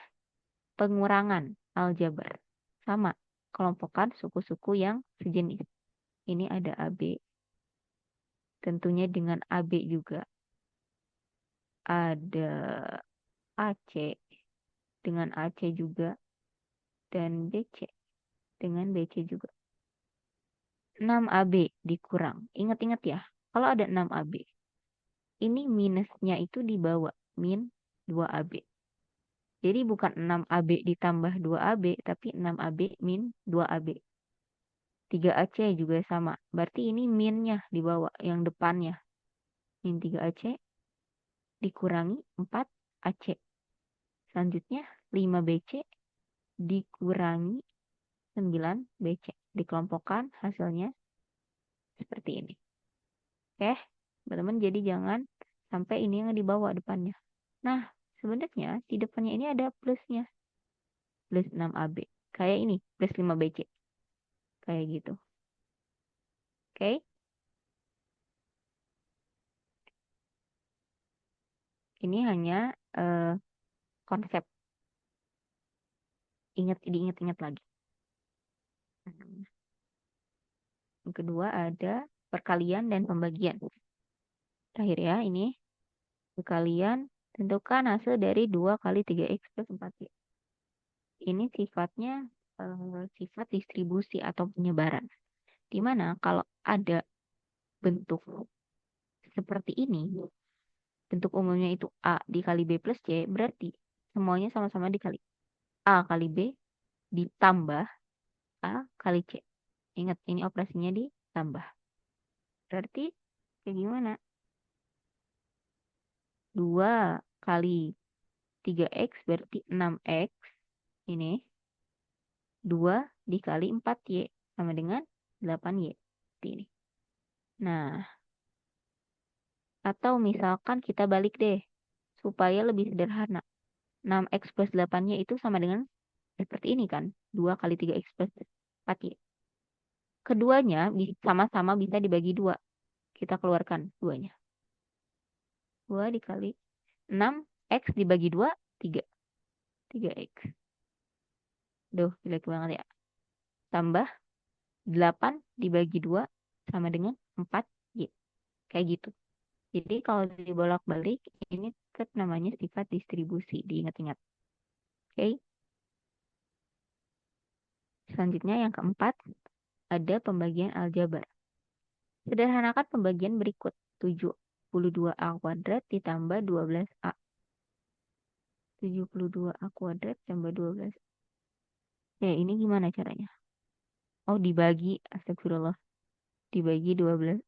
pengurangan aljabar. Sama, kelompokkan suku-suku yang sejenis. Ini ada AB. Tentunya dengan AB juga. Ada AC. Dengan AC juga. Dan BC. Dengan BC juga. 6AB dikurang. Ingat-ingat ya, kalau ada 6AB. Ini minusnya itu dibawa. Min 2AB. Jadi bukan 6AB ditambah 2AB, tapi 6AB min 2AB. 3AC juga sama. Berarti ini minnya dibawa yang depannya. Min 3AC dikurangi 4AC. Selanjutnya 5BC dikurangi 9BC. Dikelompokkan hasilnya seperti ini. Oke, teman-teman, jadi jangan sampai ini yang dibawa depannya. Nah, sebenarnya di depannya ini ada plusnya. Plus 6AB. Kayak ini, plus 5BC. Kayak gitu. Oke. Ini hanya konsep. Diingat-ingat lagi. Yang kedua ada perkalian dan pembagian. Terakhir ya, ini perkalian Tentukan hasil dari 2 kali 3x plus 4y. Ini sifatnya sifat distribusi atau penyebaran. Dimana kalau ada bentuk seperti ini, bentuk umumnya itu A dikali B plus C, berarti semuanya sama-sama dikali. A kali B ditambah A kali C. Ingat, ini operasinya ditambah. Berarti kayak gimana? 2 kali 3x berarti 6x. Ini 2 dikali 4y sama dengan 8y. Seperti ini. Nah, atau misalkan kita balik deh, supaya lebih sederhana. 6x plus 8y itu sama dengan seperti ini kan? 2 kali 3x plus 4y. Keduanya sama-sama bisa dibagi 2. Kita keluarkan duanya. 2 dikali 6x dibagi 2, 3. 3x. Duh, jelek banget ya. Tambah 8 dibagi 2 sama dengan 4y. Kayak gitu. Jadi kalau dibolak-balik, ini tetap namanya sifat distribusi. Diingat-ingat. Oke. Selanjutnya yang keempat, ada pembagian aljabar. Sederhanakan pembagian berikut. 72a kuadrat ditambah 12a. 72a kuadrat tambah 12. Ya, ini gimana caranya? Oh, dibagi. Astagfirullah. Dibagi 12.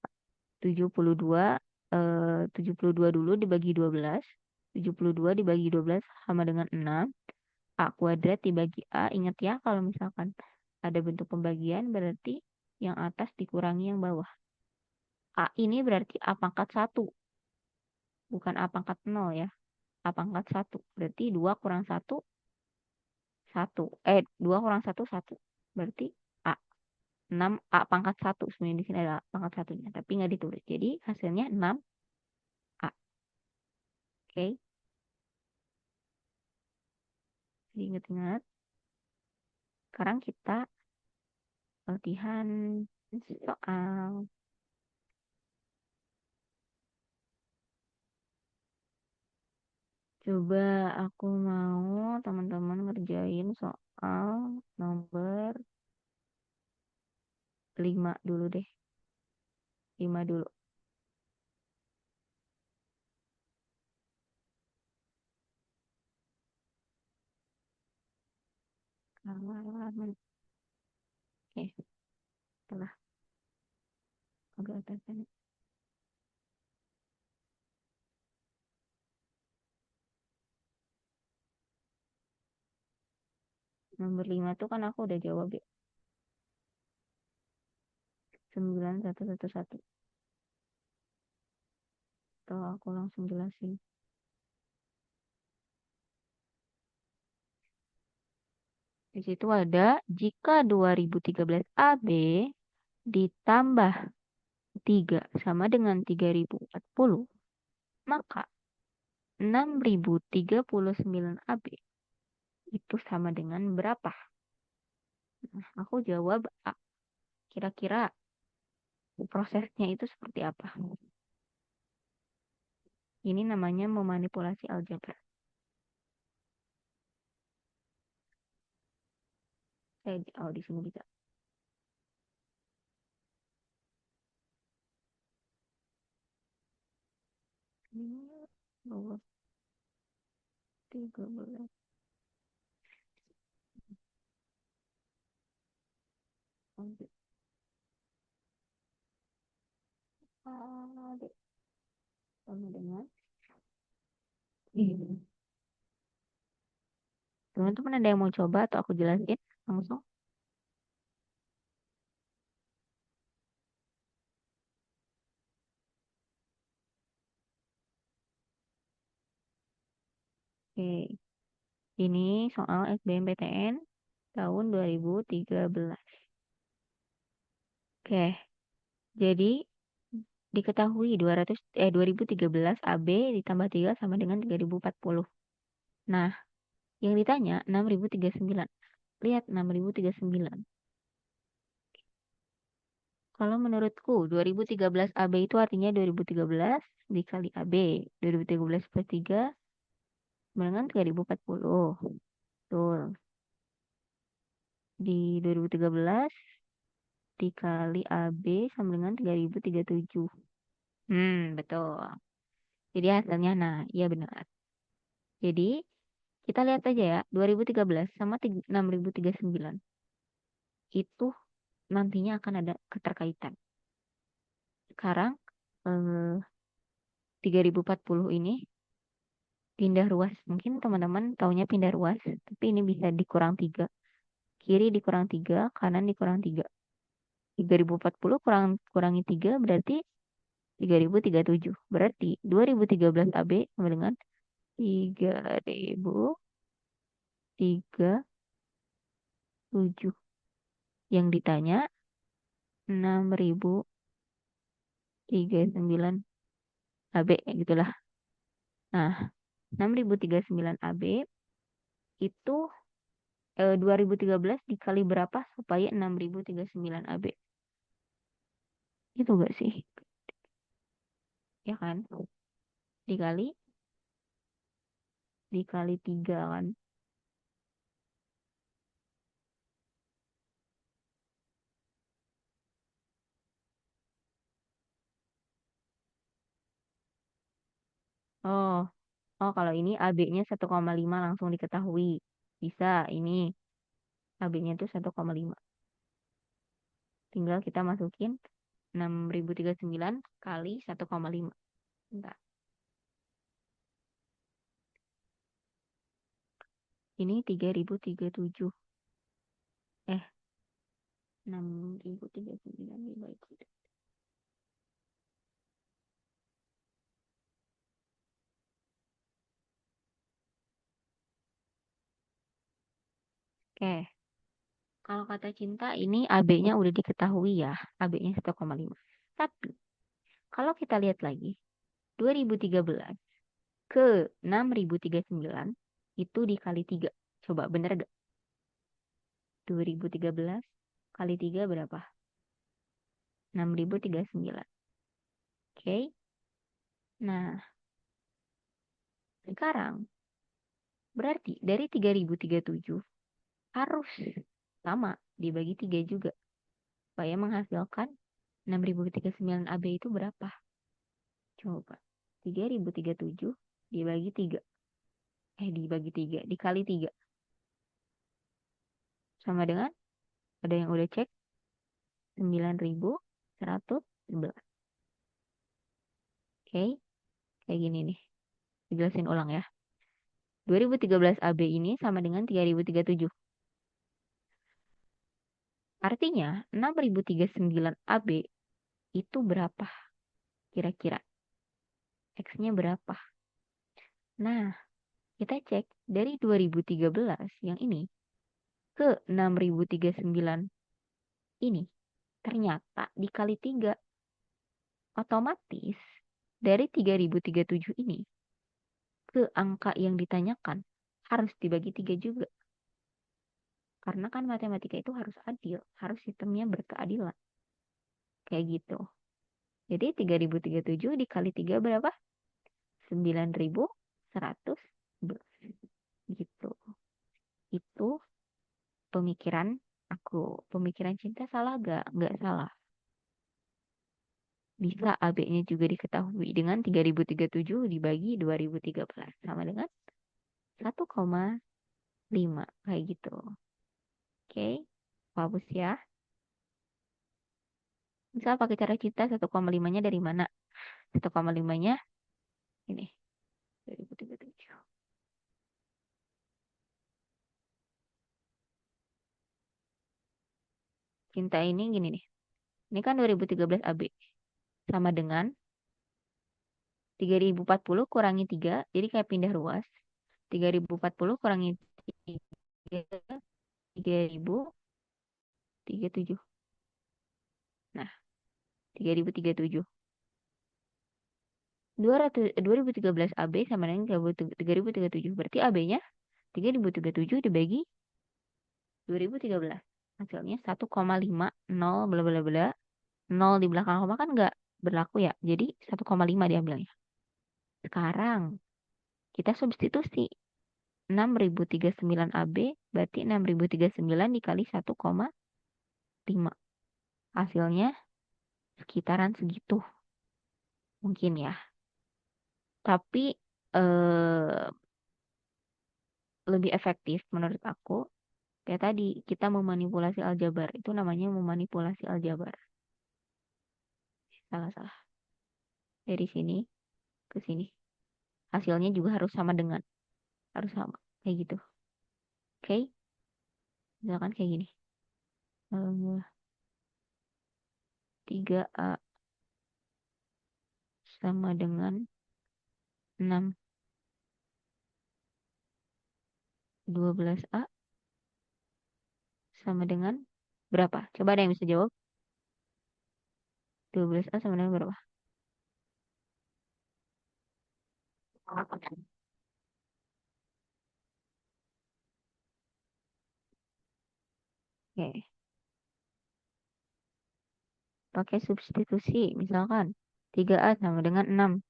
72. 72 dulu dibagi 12. 72 dibagi 12 sama dengan 6. A kuadrat dibagi A. Ingat ya, kalau misalkan ada bentuk pembagian, berarti yang atas dikurangi yang bawah. A ini berarti A pangkat 1. Bukan A pangkat 0 ya. A pangkat 1. Berarti 2 kurang 1, 1. 2 kurang 1, 1. Berarti A. 6 A pangkat 1. Sebenarnya di sini ada pangkat 1-nya. Tapi nggak ditulis. Jadi hasilnya 6A. Oke. Jadi ingat-ingat. Sekarang kita latihan soal. Coba aku mau teman-teman ngerjain soal nomor 5 dulu deh. 5 dulu. Halaman. Oke, setelah agak atasnya. Nomor 5 tuh kan aku udah jawab ya. 9111. Atau aku langsung jelasin. Di situ ada jika 2013 AB ditambah 3 sama dengan 3040, maka 6039 AB itu sama dengan berapa? Nah, aku jawab A. Kira-kira prosesnya itu seperti apa? Ini namanya memanipulasi aljabar. Di sini bisa. Bawah 13. AB sama dengan ini. Teman-teman ada yang mau coba atau aku jelasin langsung? Oke. Ini soal SBMPTN tahun 2013. Oke. Jadi diketahui 2013 AB ditambah 3 sama dengan 3040. Nah, yang ditanya 6039. Lihat 6039. Kalau menurutku 2013 AB itu artinya 2013 dikali AB. 2013 plus 3 sama dengan 3040. Betul. Di 2013 dikali AB sama dengan 3037. Betul. Jadi hasilnya, nah, iya benar. Jadi, kita lihat aja ya, 2013 sama 6039. Itu nantinya akan ada keterkaitan. Sekarang, 3040 ini pindah ruas. Mungkin teman-teman taunya pindah ruas, tapi ini bisa dikurang 3. Kiri dikurang 3, kanan dikurang 3. 3040 kurangi 3 berarti 3037. Berarti 2013 AB sama dengan 3037. Yang ditanya 6039 AB, gitulah. Nah, 6039 AB itu 2013 dikali berapa supaya 6039 AB? Itu gak sih? Ya kan? Dikali 3 kan? Oh, kalau ini AB-nya 1,5 langsung diketahui. Bisa, ini AB-nya itu 1,5. Tinggal kita masukin 6039 kali 1,5. Bentar. Ini 3037. 6039 dibagi. Oke. Kalau kata cinta ini AB-nya udah diketahui ya. AB-nya 1,5. Tapi kalau kita lihat lagi 2013 ke 6039 itu dikali 3. Coba bener gak? 2013 kali 3 berapa? 6039. Oke. Nah, sekarang berarti dari 3037 harus sama dibagi 3 juga. Supaya menghasilkan 6039 AB itu berapa? Coba. 3037 dibagi 3. Dibagi 3. Dikali 3. Sama dengan, ada yang udah cek? 9111. Oke. Kayak gini nih. Dijelasin ulang ya. 2013 AB ini sama dengan 3037. Artinya 6039 AB itu berapa? Kira-kira. X-nya berapa? Nah, kita cek dari 2013 yang ini ke 6039 ini ternyata dikali 3. Otomatis dari 3037 ini ke angka yang ditanyakan harus dibagi 3 juga. Karena kan matematika itu harus adil, harus sistemnya berkeadilan. Kayak gitu. Jadi 3037 dikali 3 berapa? 9111. Gitu. Itu pemikiran aku. Pemikiran cinta salah gak? Nggak salah. Bisa AB-nya juga diketahui dengan 3037 dibagi 2013. Sama dengan 1,5. Kayak gitu. Oke. Hapus ya. Misal pakai cara cinta 1,5-nya dari mana? 1,5-nya ini. 2037. Cinta ini gini nih. Ini kan 2013 AB. Sama dengan 3040 kurangi 3. Jadi kayak pindah ruas. 3040 kurangi 3. 3037. Nah, 3037. 2013 AB sama dengan 3037. Berarti AB-nya 3037 dibagi 2013. Hasilnya 1,50 bla bla bla. 0 di belakang koma kan nggak berlaku ya. Jadi 1,5 diambilnya. Sekarang Kita substitusi. 6.039 AB berarti 6.039 dikali 1,5. Hasilnya sekitaran segitu. Mungkin ya. Tapi lebih efektif menurut aku. Kayak tadi, kita memanipulasi aljabar. Itu namanya memanipulasi aljabar. Salah-salah. Dari sini ke sini. Hasilnya juga harus sama dengan. Harus sama. Kayak gitu. Oke? Misalkan kayak gini. 3A sama dengan 6. 12A sama dengan berapa? Coba ada yang bisa jawab. 12A sama dengan berapa? Oke. Pakai substitusi. Misalkan 3A sama dengan 6.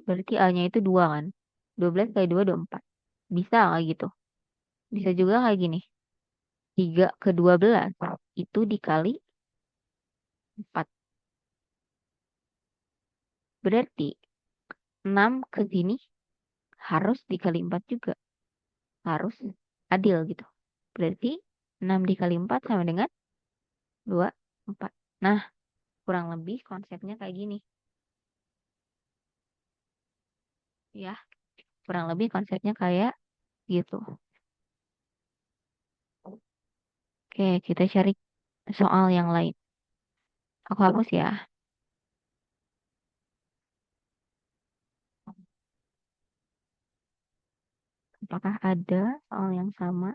Berarti A-nya itu 2 kan? 12 kali 2, 24. Bisa kayak gitu. Bisa juga kayak gini. 3 ke 12 itu dikali 4. Berarti 6 ke sini harus dikali 4 juga. Harus adil gitu. Berarti 6 dikali 4 sama dengan 24. Nah, kurang lebih konsepnya kayak gini. Ya, kurang lebih konsepnya kayak gitu. Oke, kita cari soal yang lain. Aku hapus ya. Apakah ada soal yang sama?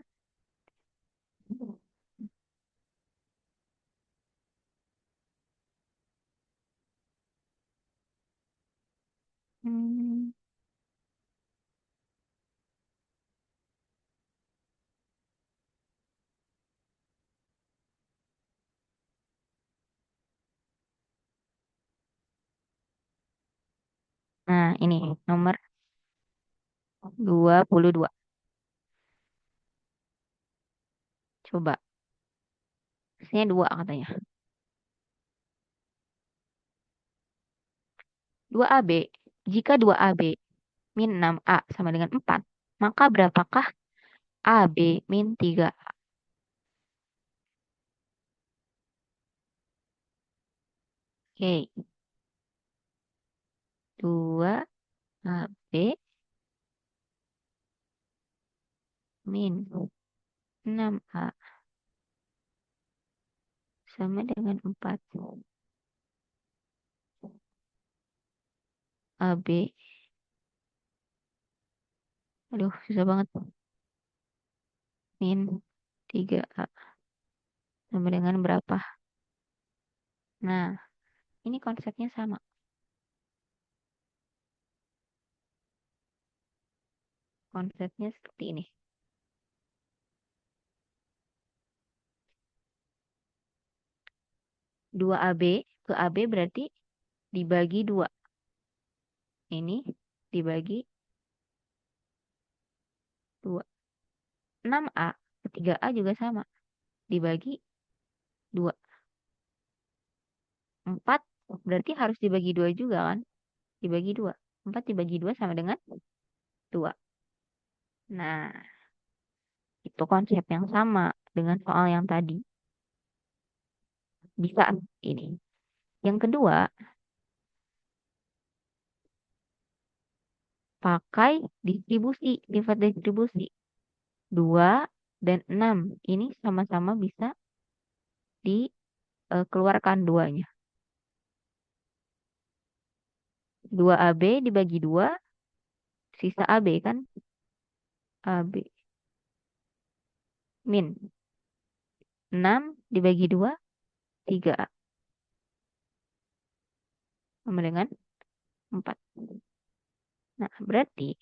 Hmm, Nah, ini nomor 22. Coba. Sini 2 katanya. 2AB. Jika 2AB min 6A sama dengan 4, maka berapakah AB min 3? Oke. 2AB min 6A sama dengan 4. AB. Aduh, susah banget. Min 3A sama dengan berapa? Nah, ini konsepnya sama. Konsepnya seperti ini. 2AB ke AB berarti dibagi 2. Ini dibagi 2. 6A ke 3A juga sama. Dibagi 2. 4 berarti harus dibagi 2 juga kan? Dibagi 2. 4 dibagi 2 sama dengan 2. Nah, itu konsep yang sama dengan soal yang tadi. Bisa ini. Yang kedua, pakai distribusi, sifat distribusi. 2 dan 6 ini sama-sama bisa dikeluarkan duanya. 2AB dibagi 2, sisa AB kan? AB min 6 dibagi 2, 3A. Sama dengan 4. Nah, berarti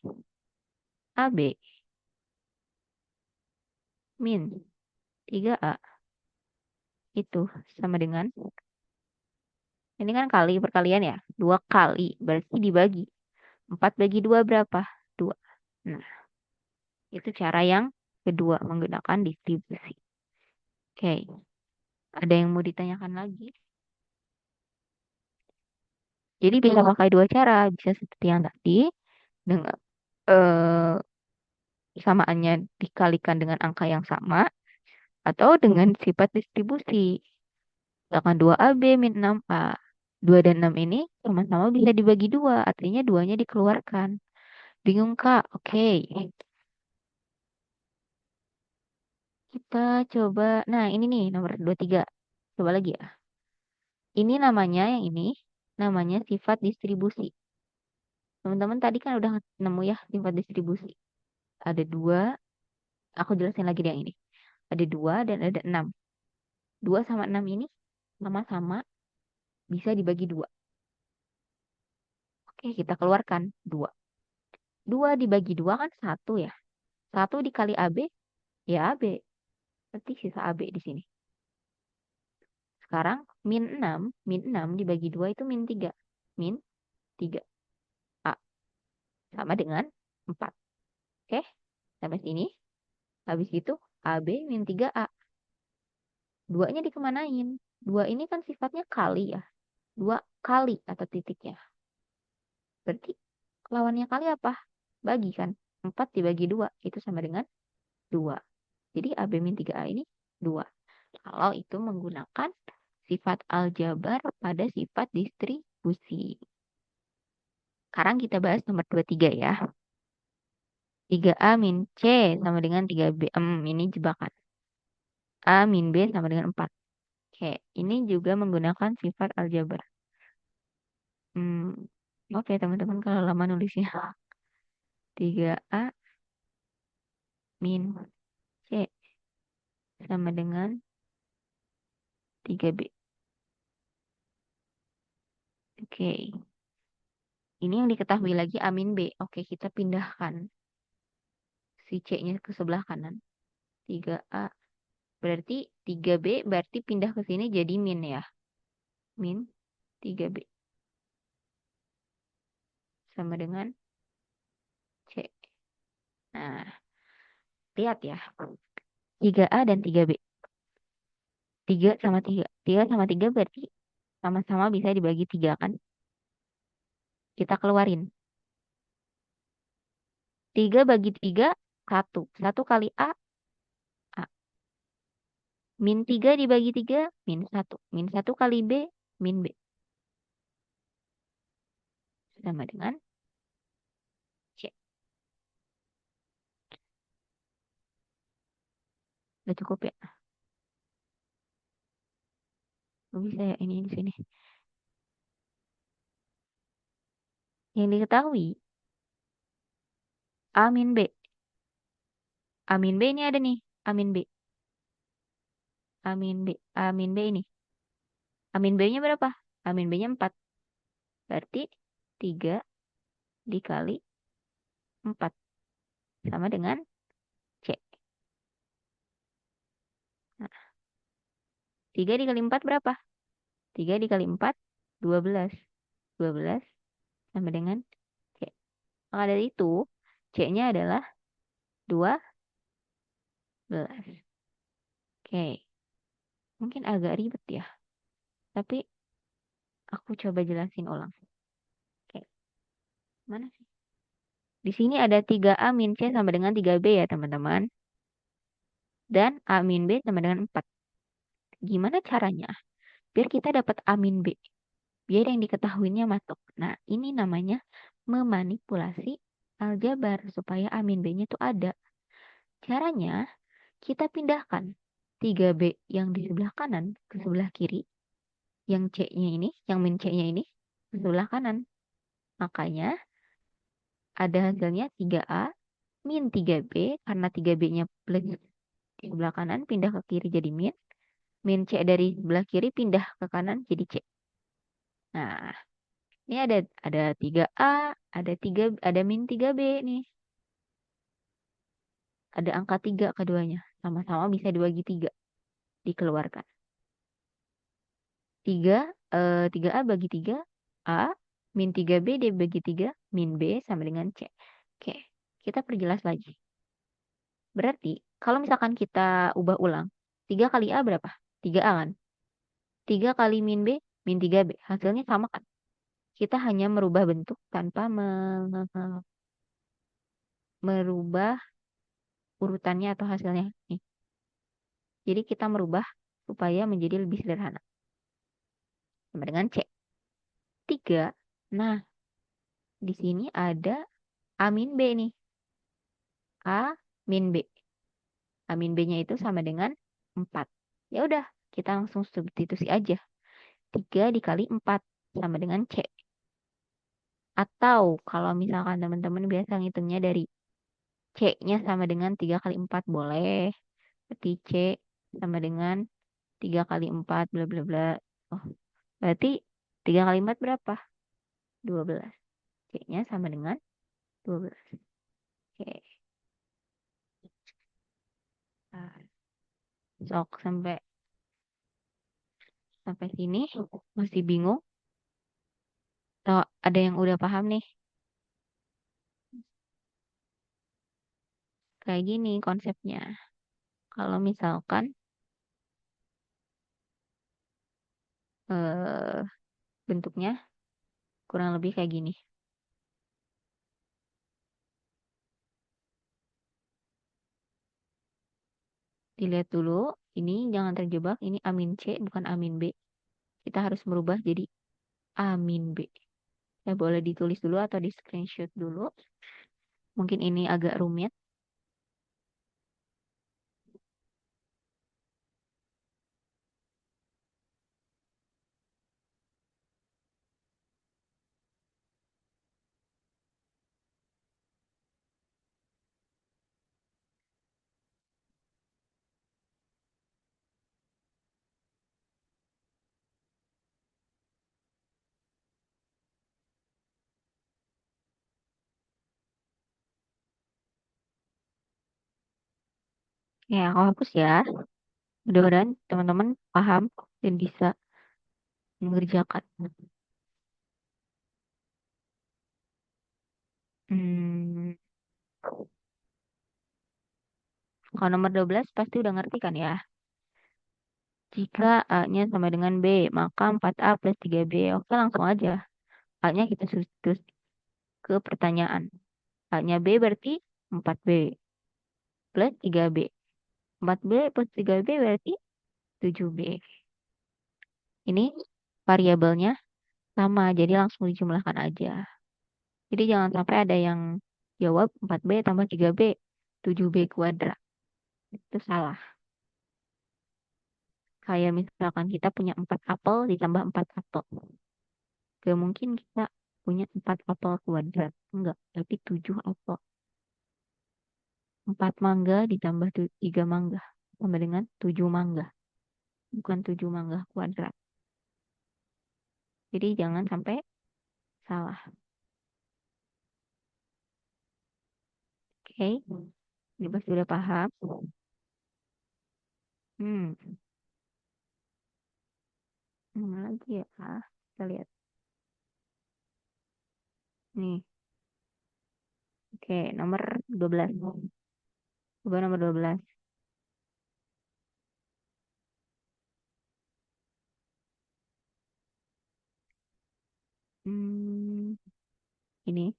AB min 3A itu sama dengan Ini kan kali perkalian ya. 2 kali. Berarti dibagi. 4 bagi 2 berapa? 2. Nah, itu cara yang kedua menggunakan distribusi. Oke. Ada yang mau ditanyakan lagi? Jadi bisa pakai dua cara. Bisa seperti yang tadi. Dengan eh, samaannya dikalikan dengan angka yang sama. Atau dengan sifat distribusi. Misalkan 2AB min 6A. 2 dan 6 ini sama-sama bisa dibagi 2. Artinya 2-nya dikeluarkan. Bingung, Kak? Oke. Kita coba. Nah, ini nih nomor 23. Coba lagi ya. Ini namanya, yang ini namanya sifat distribusi. Teman-teman tadi kan udah nemu ya sifat distribusi. Ada 2. Aku jelasin lagi deh yang ini. Ada 2 dan ada 6. 2 sama 6 ini sama-sama bisa dibagi 2. Oke, kita keluarkan 2. 2 dibagi 2 kan 1 ya. 1 dikali AB, ya AB. Berarti sisa AB di sini. Sekarang min 6 dibagi 2 itu min 3. Min 3. A. Sama dengan 4. Oke, sampai sini. Habis itu AB min 3A. 2-nya dikemanain? 2 ini kan sifatnya kali ya. 2 kali atau titiknya. Berarti lawannya kali apa? Bagi kan. 4 dibagi 2 itu sama dengan 2. Jadi AB min 3A ini 2. Kalau itu menggunakan sifat aljabar pada sifat distribusi. Sekarang kita bahas nomor 23 ya. 3A min C sama dengan 3B. Ini jebakan. A min B sama dengan 4. Oke, ini juga menggunakan sifat aljabar. Maaf ya teman-teman kalau lama nulisnya. 3A min C sama dengan 3B. Oke. Ini yang diketahui lagi A min B. Oke, kita pindahkan si C-nya ke sebelah kanan. 3A. Berarti 3B berarti pindah ke sini jadi min ya. Min 3B. Sama dengan C. Nah, lihat ya. 3A dan 3B. 3 sama 3. 3 sama 3 berarti sama-sama bisa dibagi 3 kan? Kita keluarin. 3 bagi 3, 1. 1 kali A, A. Min 3 dibagi 3, min 1. Min 1 kali B, min B. Sama dengan C. Udah cukup ya? Nggak bisa ya ini di sini. Yang diketahui A min B. A min B ini ada nih. A min B. A min B. A min B ini. A min B-nya berapa? A min B-nya 4. Berarti 3 dikali 4. Sama dengan C. Nah, 3 dikali 4 berapa? 3 dikali 4, 12. 12 sama dengan C. Maka dari itu, C-nya adalah 12. Oke. Mungkin agak ribet ya. Tapi aku coba jelasin ulang. Oke. Mana sih? Di sini ada 3A min C sama dengan 3B ya teman-teman. Dan A min B sama dengan 4. Gimana caranya? Biar kita dapat A min B. Biar yang diketahuinya masuk. Nah, ini namanya memanipulasi aljabar supaya A min B-nya itu ada. Caranya, kita pindahkan 3B yang di sebelah kanan ke sebelah kiri. Yang C-nya ini, yang min C-nya ini ke sebelah kanan. Makanya ada hasilnya 3A min 3B karena 3B-nya plus di sebelah kanan pindah ke kiri jadi min. Min C dari sebelah kiri pindah ke kanan jadi C. Nah, ini ada 3A, ada min 3B nih. Ada angka 3 keduanya. Sama-sama bisa dibagi 3. Dikeluarkan. 3 3A bagi 3 A, min 3B dibagi 3 min B sama dengan C. Oke, kita perjelas lagi. Berarti kalau misalkan kita ubah ulang, 3 kali A berapa? 3A kan? 3 kali min B, min 3B. Hasilnya sama kan? Kita hanya merubah bentuk tanpa merubah urutannya atau hasilnya. Nih. Jadi kita merubah supaya menjadi lebih sederhana. Sama dengan C. 3. Nah, di sini ada A min B nih. A min B. A min B-nya itu sama dengan 4. Ya udah, kita langsung substitusi aja. 3 dikali 4 sama dengan C. Atau kalau misalkan teman-teman biasa ngitungnya dari C-nya sama dengan 3 kali 4 boleh. Berarti C sama dengan 3 kali 4 bla bla bla. Oh, berarti 3 kali 4 berapa? 12. C-nya sama dengan 12. Oke. Nah, sok sampai sampai sini masih bingung? Atau ada yang udah paham nih? Kayak gini konsepnya. Kalau misalkan eh, bentuknya kurang lebih kayak gini. Dilihat dulu, ini jangan terjebak, ini amin C bukan amin B. Kita harus merubah jadi amin B. Ya boleh ditulis dulu atau di screenshot dulu. Mungkin ini agak rumit. Ya, aku hapus ya. Mudah-mudahan teman-teman paham dan bisa mengerjakan. Hmm, kalau nomor 12 pasti udah ngerti kan ya? Jika A-nya sama dengan B, maka 4A plus 3B. Oke, langsung aja. A-nya kita substitusi ke pertanyaan. A-nya B berarti 4B plus 3B. 4B plus 3B berarti 7B. Ini variabelnya sama, jadi langsung dijumlahkan aja. Jadi jangan sampai ada yang jawab 4B tambah 3B, 7B kuadrat. Itu salah. Kayak misalkan kita punya 4 apel ditambah 4 apel. Gak mungkin kita punya 4 apel kuadrat. Enggak, tapi 7 apel. 4 mangga ditambah 3 mangga. Sama dengan 7 mangga. Bukan 7 mangga kuadrat. Jadi jangan sampai salah. Oke, ini pasti udah paham. Hmm, mana lagi ya? Kita lihat. Nih, oke, nomor 12. Coba nomor 12. Hmm, ini.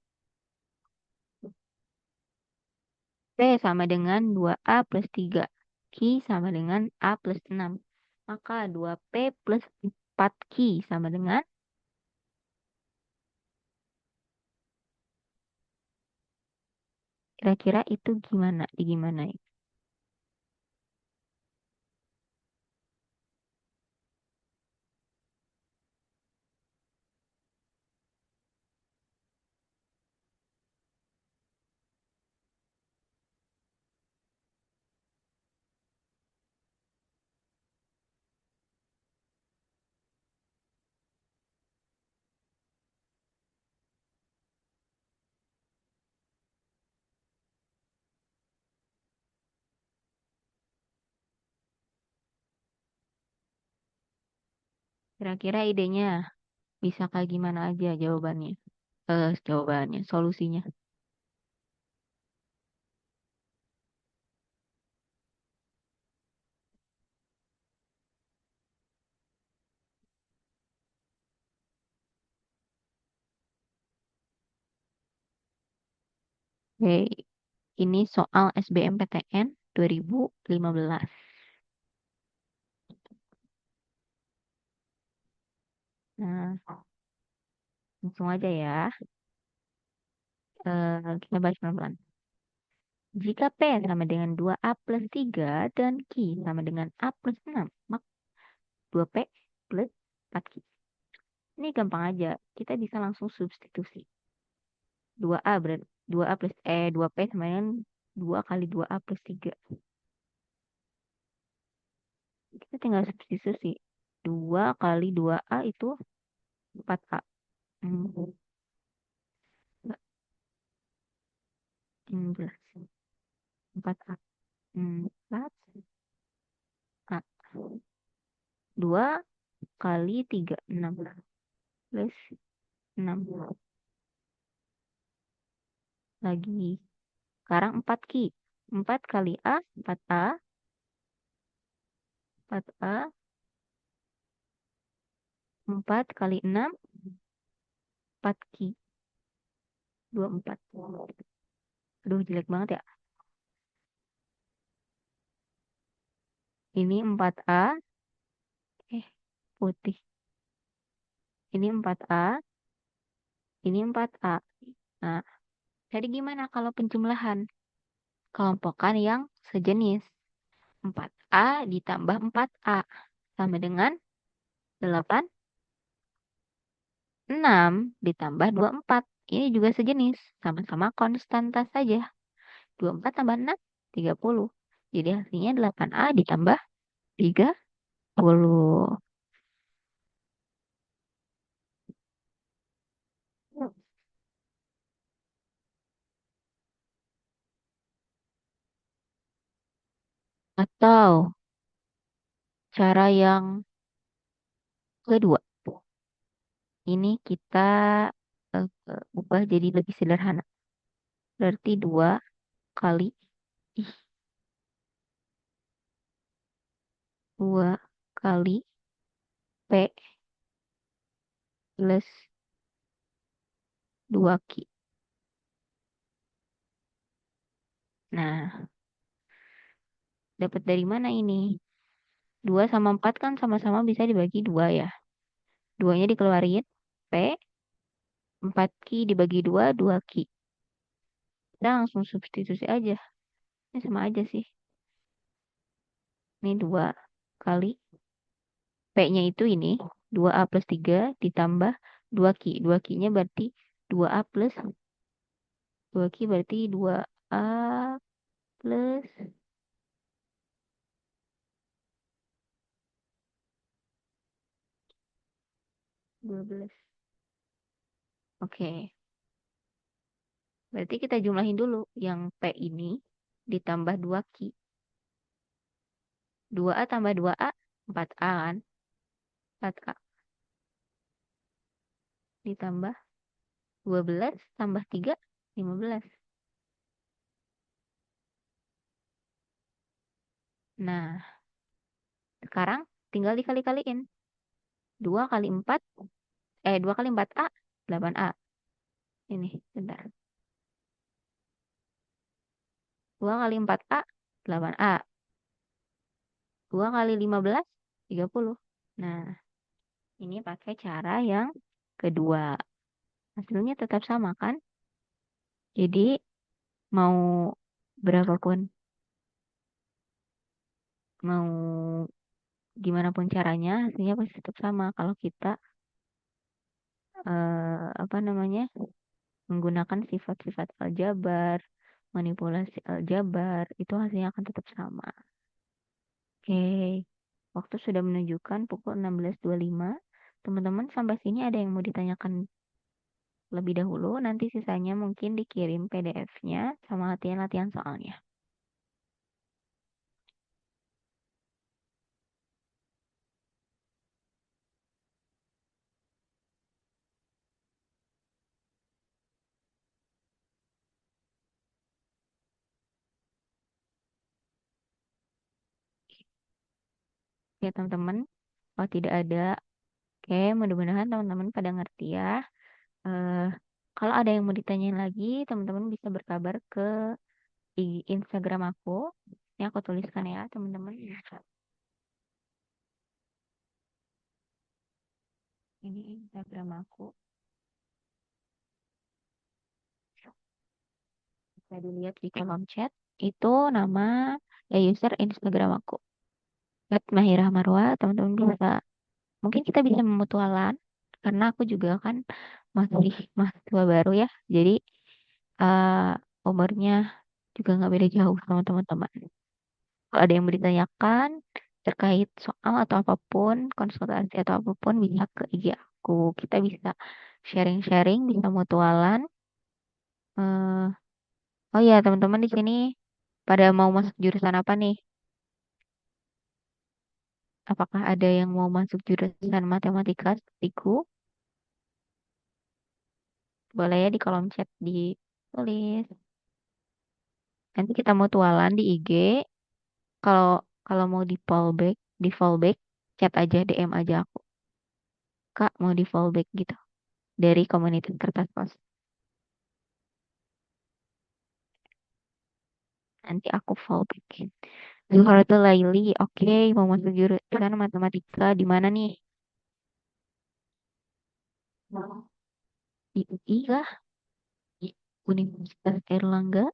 P sama dengan 2A plus 3. Q sama dengan A plus 6. Maka 2P plus 4Q sama dengan kira-kira itu gimana? Gimana ya? Kira-kira idenya bisa kayak gimana aja jawabannya? Jawabannya, solusinya. Oke, ini soal SBMPTN 2015. Nah, langsung aja ya. Kita bahas pelan-pelan. Jika P sama dengan 2A plus 3 dan Q sama dengan A plus 6, maka 2P plus 4Q. Ini gampang aja. Kita bisa langsung substitusi. 2A berarti 2A plus 2P sama dengan 2 kali 2A plus 3. Kita tinggal substitusi. 2 kali 2A itu 4A. Hmm, jelas. 4A. 4A. 2 kali 3, 6. Plus 6. Lagi. Sekarang 4 Ki. 4 kali A, 4A. 4A. 4 kali 6, 4 Ki. 24. Aduh, jelek banget ya. Ini 4A. Putih. Ini 4A. Ini 4A. Nah, jadi gimana kalau penjumlahan? Kelompokkan yang sejenis. 4A ditambah 4A. Sama dengan 8. 6 ditambah 24. Ini juga sejenis. Sama-sama konstanta saja. 24 tambah 6, 30. Jadi hasilnya 8A ditambah 30. Atau cara yang kedua. Ini kita ubah jadi lebih sederhana. Berarti 2 kali 2 kali P plus 2Q. Nah, dapat dari mana ini? 2 sama 4 kan sama-sama bisa dibagi 2 ya. 2-nya dikeluarin. P 4Q dibagi 2, 2Q. Kita langsung substitusi aja. Ini sama aja sih. Ini 2 kali P-nya itu ini 2A plus 3 ditambah 2Q. 2Q-nya berarti 2A plus 2Q berarti 2A plus 12. Oke. Berarti kita jumlahin dulu yang P ini ditambah 2Q. 2A tambah 2A, 4A kan? 4A. Ditambah 12 tambah 3, 15. Nah, sekarang tinggal dikali-kaliin. 2 kali 4, 2 kali 4A, 8A. Ini, bentar. 2 kali 4A, 8A. 2 kali 15, 30. Nah, ini pakai cara yang kedua. Hasilnya tetap sama kan? Jadi, mau berapapun, mau gimana pun caranya, hasilnya pasti tetap sama. Kalau kita, apa namanya, menggunakan sifat-sifat aljabar, manipulasi aljabar, itu hasilnya akan tetap sama. Oke, waktu sudah menunjukkan pukul 16.25. Teman-teman sampai sini ada yang mau ditanyakan lebih dahulu, nanti sisanya mungkin dikirim PDF-nya sama latihan-latihan soalnya. Ya teman-teman, kalau tidak ada, oke, mudah-mudahan teman-teman pada ngerti ya. Eh, Kalau ada yang mau ditanyain lagi, teman-teman bisa berkabar ke Instagram aku. Ini aku tuliskan ya, teman-teman. Ini Instagram aku. Bisa dilihat di kolom chat. Itu nama user Instagram aku. @Mahirah Marwa, teman-teman bisa. Mungkin kita bisa memutualan. Karena aku juga kan masih mahasiswa baru ya. Jadi umurnya juga nggak beda jauh sama teman-teman. Kalau ada yang mau ditanyakan terkait soal atau apapun, konsultasi atau apapun, bisa ke IG aku. Kita bisa sharing-sharing, bisa mutualan. Eh, oh ya, teman-teman di sini pada mau masuk jurusan apa nih? Apakah ada yang mau masuk jurusan matematika sepertiku? Boleh ya di kolom chat ditulis. Nanti kita mutualan di IG. Kalau kalau mau di fallback, chat aja, DM aja aku. Kak, mau di fallback gitu dari komunitas kertas pos. Nanti aku fallbackin. Zuhratul Laili, oke, mau masuk jurusan matematika di mana nih? Di UI kah? Di Universitas Erlangga?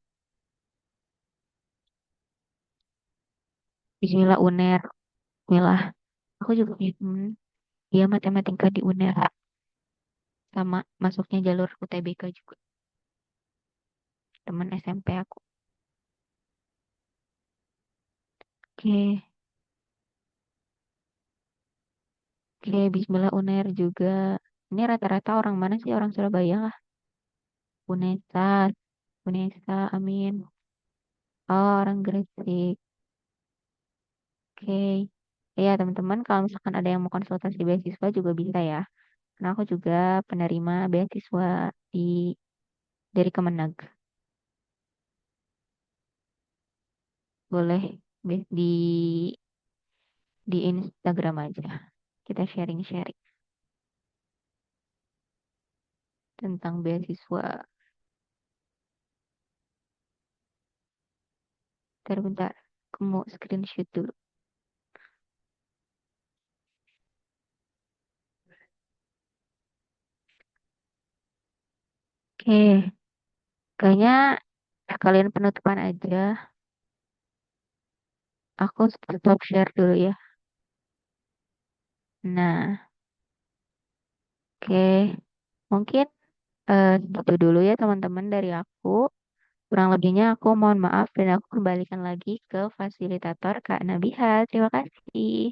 Bismillah UNER. Bismillah. Aku juga punya temen, dia matematika di UNER. Sama masuknya jalur UTBK juga. Temen SMP aku. Oke, oke, Bismillah UNER juga. Ini rata-rata orang mana sih? Orang Surabaya lah. Unesa, Unesa, amin. Oh, orang Gresik. Oke. Ya, teman-teman, kalau misalkan ada yang mau konsultasi beasiswa juga bisa ya. Karena aku juga penerima beasiswa di dari Kemenag. Boleh di Instagram aja. Kita sharing-sharing tentang beasiswa. Bentar, aku mau screenshot dulu. Oke, kayaknya kalian penutupan aja. Aku stop share dulu ya. Nah, oke. Mungkin gitu dulu ya teman-teman dari aku. Kurang lebihnya aku mohon maaf dan aku kembalikan lagi ke fasilitator Kak Nabiha. Terima kasih.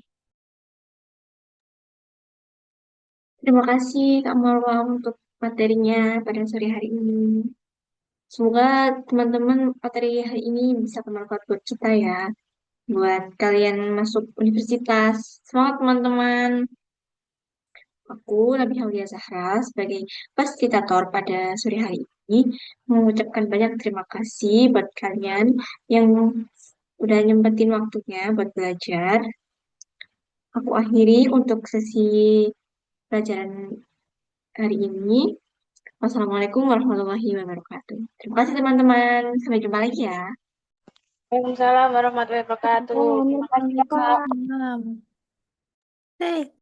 Terima kasih Kak Marwa untuk materinya pada sore hari ini. Semoga teman-teman materi hari ini bisa bermanfaat buat kita ya, buat kalian masuk universitas. Semangat teman-teman. Aku Nabi Haulia Zahra sebagai fasilitator pada sore hari ini mengucapkan banyak terima kasih buat kalian yang udah nyempetin waktunya buat belajar. Aku akhiri untuk sesi pelajaran hari ini. Wassalamualaikum warahmatullahi wabarakatuh. Terima kasih teman-teman. Sampai jumpa lagi ya. Waalaikumsalam warahmatullahi wabarakatuh. Terima kasih, Kak. Malam. Hey.